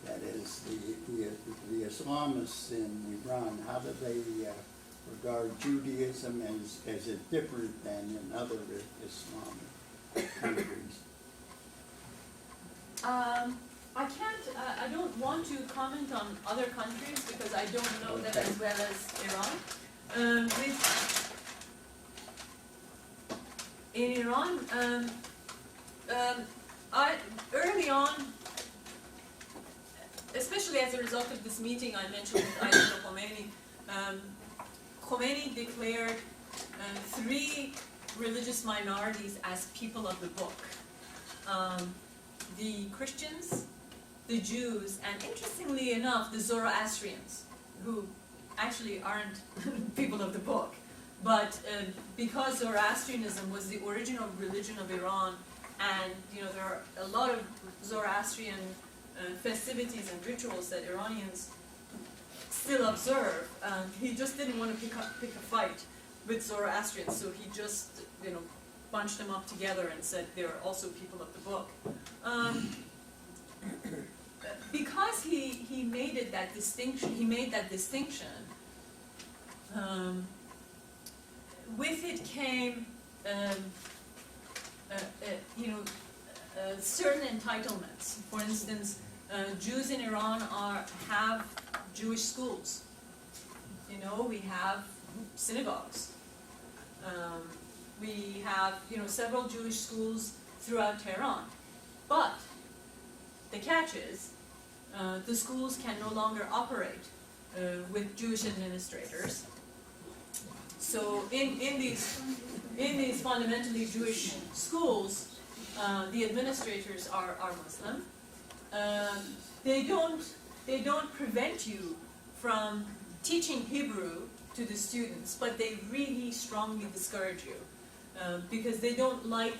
That is, the Islamists in Iran, how do they regard Judaism as it different than in other Islamic countries? I don't want to comment on other countries because I don't know them as well as Iran. In Iran, early on, especially as a result of this meeting I mentioned with Ayatollah Khomeini, Khomeini declared 3 religious minorities as people of the book. The Christians, the Jews, and interestingly enough, the Zoroastrians, who actually aren't people of the book. But because Zoroastrianism was the original religion of Iran, and there are a lot of Zoroastrian festivities and rituals that Iranians still observe, he just didn't want to pick a fight with Zoroastrians, so he just bunched them up together and said they're also people of the book. Because he made that distinction, with it came certain entitlements. For instance, Jews in Iran have Jewish schools, You know, we have synagogues. We have, you know, several Jewish schools throughout Tehran. But the catch is, the schools can no longer operate with Jewish administrators. So in these fundamentally Jewish schools, the administrators are Muslim. They don't prevent you from teaching Hebrew to the students, but they really strongly discourage you because they don't like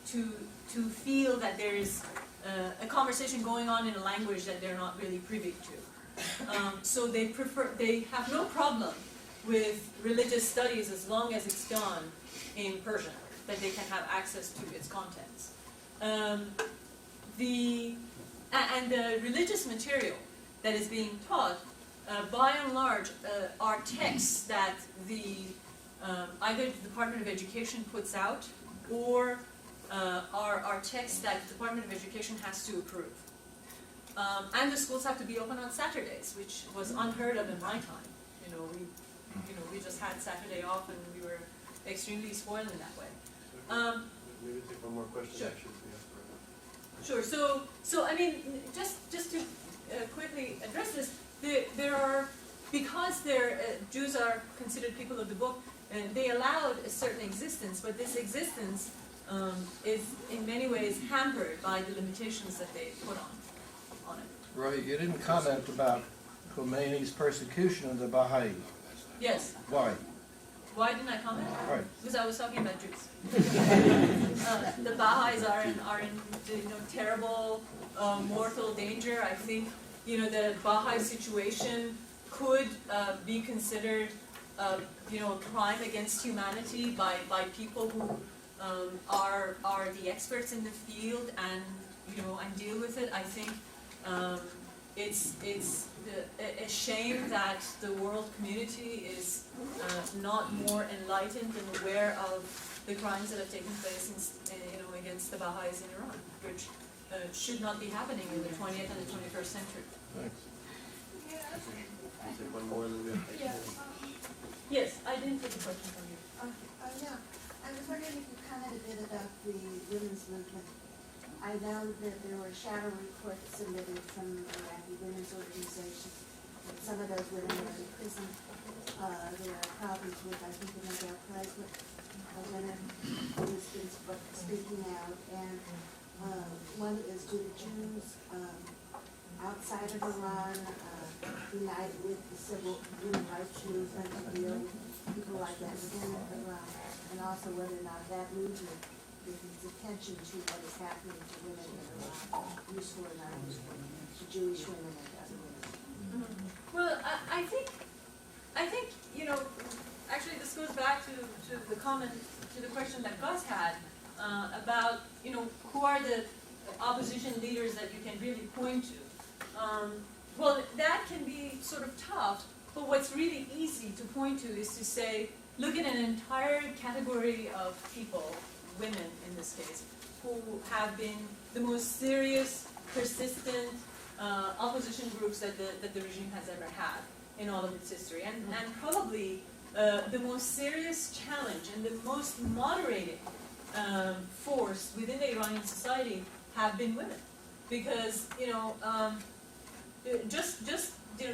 to feel that there is a conversation going on in a language that they're not really privy to. So they have no problem with religious studies as long as it's done in Persian, that they can have access to its contents. The religious material that is being taught, by and large, are texts that either the Department of Education puts out, or are texts that the Department of Education has to approve. And the schools have to be open on Saturdays, which was unheard of in my time. We just had Saturday off, and we were extremely spoiled in that way. Maybe take one more question. Sure. Actually, Sure. So I mean, just to quickly address this, there are, because Jews are considered people of the book, they allowed a certain existence, but this existence is in many ways hampered by the limitations that they put on it. Roy, you didn't comment about Khomeini's persecution of the Baha'i. Yes. Why? Why didn't I comment? Right. Because I was talking about Jews. The Baha'is are in terrible mortal danger. I think the Baha'i situation could be considered a crime against humanity by people who are the experts in the field and deal with it. I think it's a shame that the world community is not more enlightened and aware of the crimes that have taken place against the Baha'is in Iran, which should not be happening in the 20th and the 21st century. Thanks. I'll take one more, and then we have to take Yes, I didn't take a question from you. Yeah, I was wondering if you comment a bit about the women's movement. I know that there were shadow reports submitted from Iraqi women's organizations. Some of those women are in prison. There are problems with, I think, the Nobel Prize winner who's been speaking out. And one is, do the Jews outside of Iran unite with the civil human rights movement to deal with people like that within Iran? And also whether or not that movement gives its attention to what is happening to women in Iran, useful or not useful, to Jewish women and other women. Mm-hmm. Well, I think actually this goes back to the comment, to the question that Gus had about who are the opposition leaders that you can really point to. Well, that can be sort of tough, but what's really easy to point to is to say, look at an entire category of people, women in this case, who have been the most serious, persistent opposition groups that the regime has ever had in all of its history. And probably the most serious challenge and the most moderating force within the Iranian society have been women. Because,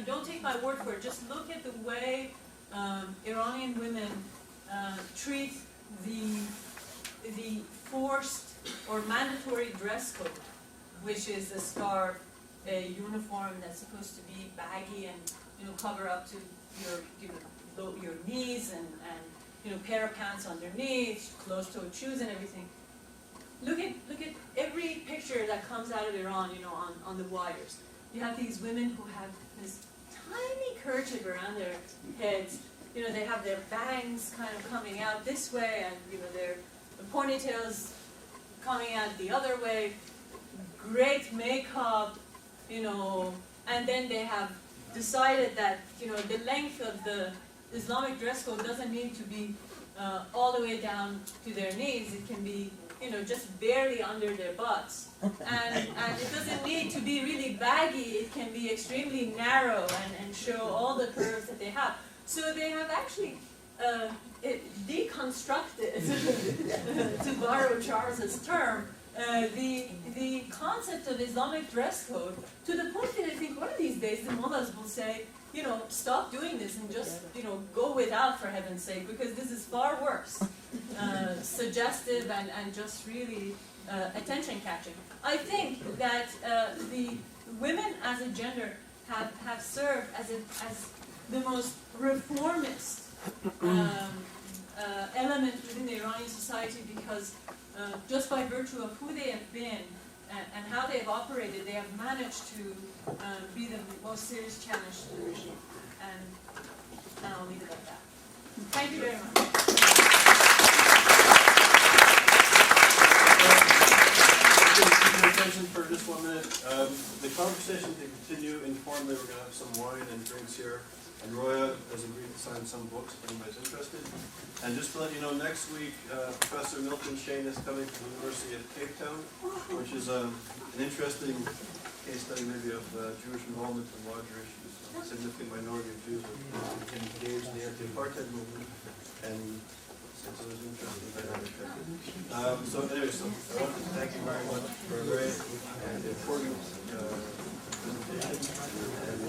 don't take my word for it, just look at the way Iranian women treat the forced or mandatory dress code, which is a scarf, a uniform that's supposed to be baggy and cover up to your knees and pair of pants underneath, closed-toed shoes and everything. Look at every picture that comes out of Iran, on the wires. You have these women who have this tiny kerchief around their heads. They have their bangs kind of coming out this way, and their ponytails coming out the other way. Great makeup, and then they have decided that the length of the Islamic dress code doesn't need to be all the way down to their knees. It can be, just barely under their butts. And it doesn't need to be really baggy. It can be extremely narrow and show all the curves that they have. So they have actually deconstructed, to borrow Charles's term, the concept of Islamic dress code, to the point that I think one of these days the mullahs will say, stop doing this and just, go without, for heaven's sake, because this is far worse. Suggestive and just really attention-catching. I think that the women as a gender have served as the most reformist element within the Iranian society, because just by virtue of who they have been and how they have operated, they have managed to be the most serious challenge to the regime. And I'll leave it at that. Thank you very much. Attention for just 1 minute. The conversation can continue informally. We're going to have some wine and drinks here. And Roya has agreed to sign some books if anybody's interested. And just to let you know, next week, Professor Milton Shane is coming from the University of Cape Town, which is an interesting case study maybe of Jewish involvement in larger issues. A significant minority of Jews are engaged in the anti-apartheid movement. And so it was interesting dynamic there. So anyway, I want to thank you very much for a very important presentation. And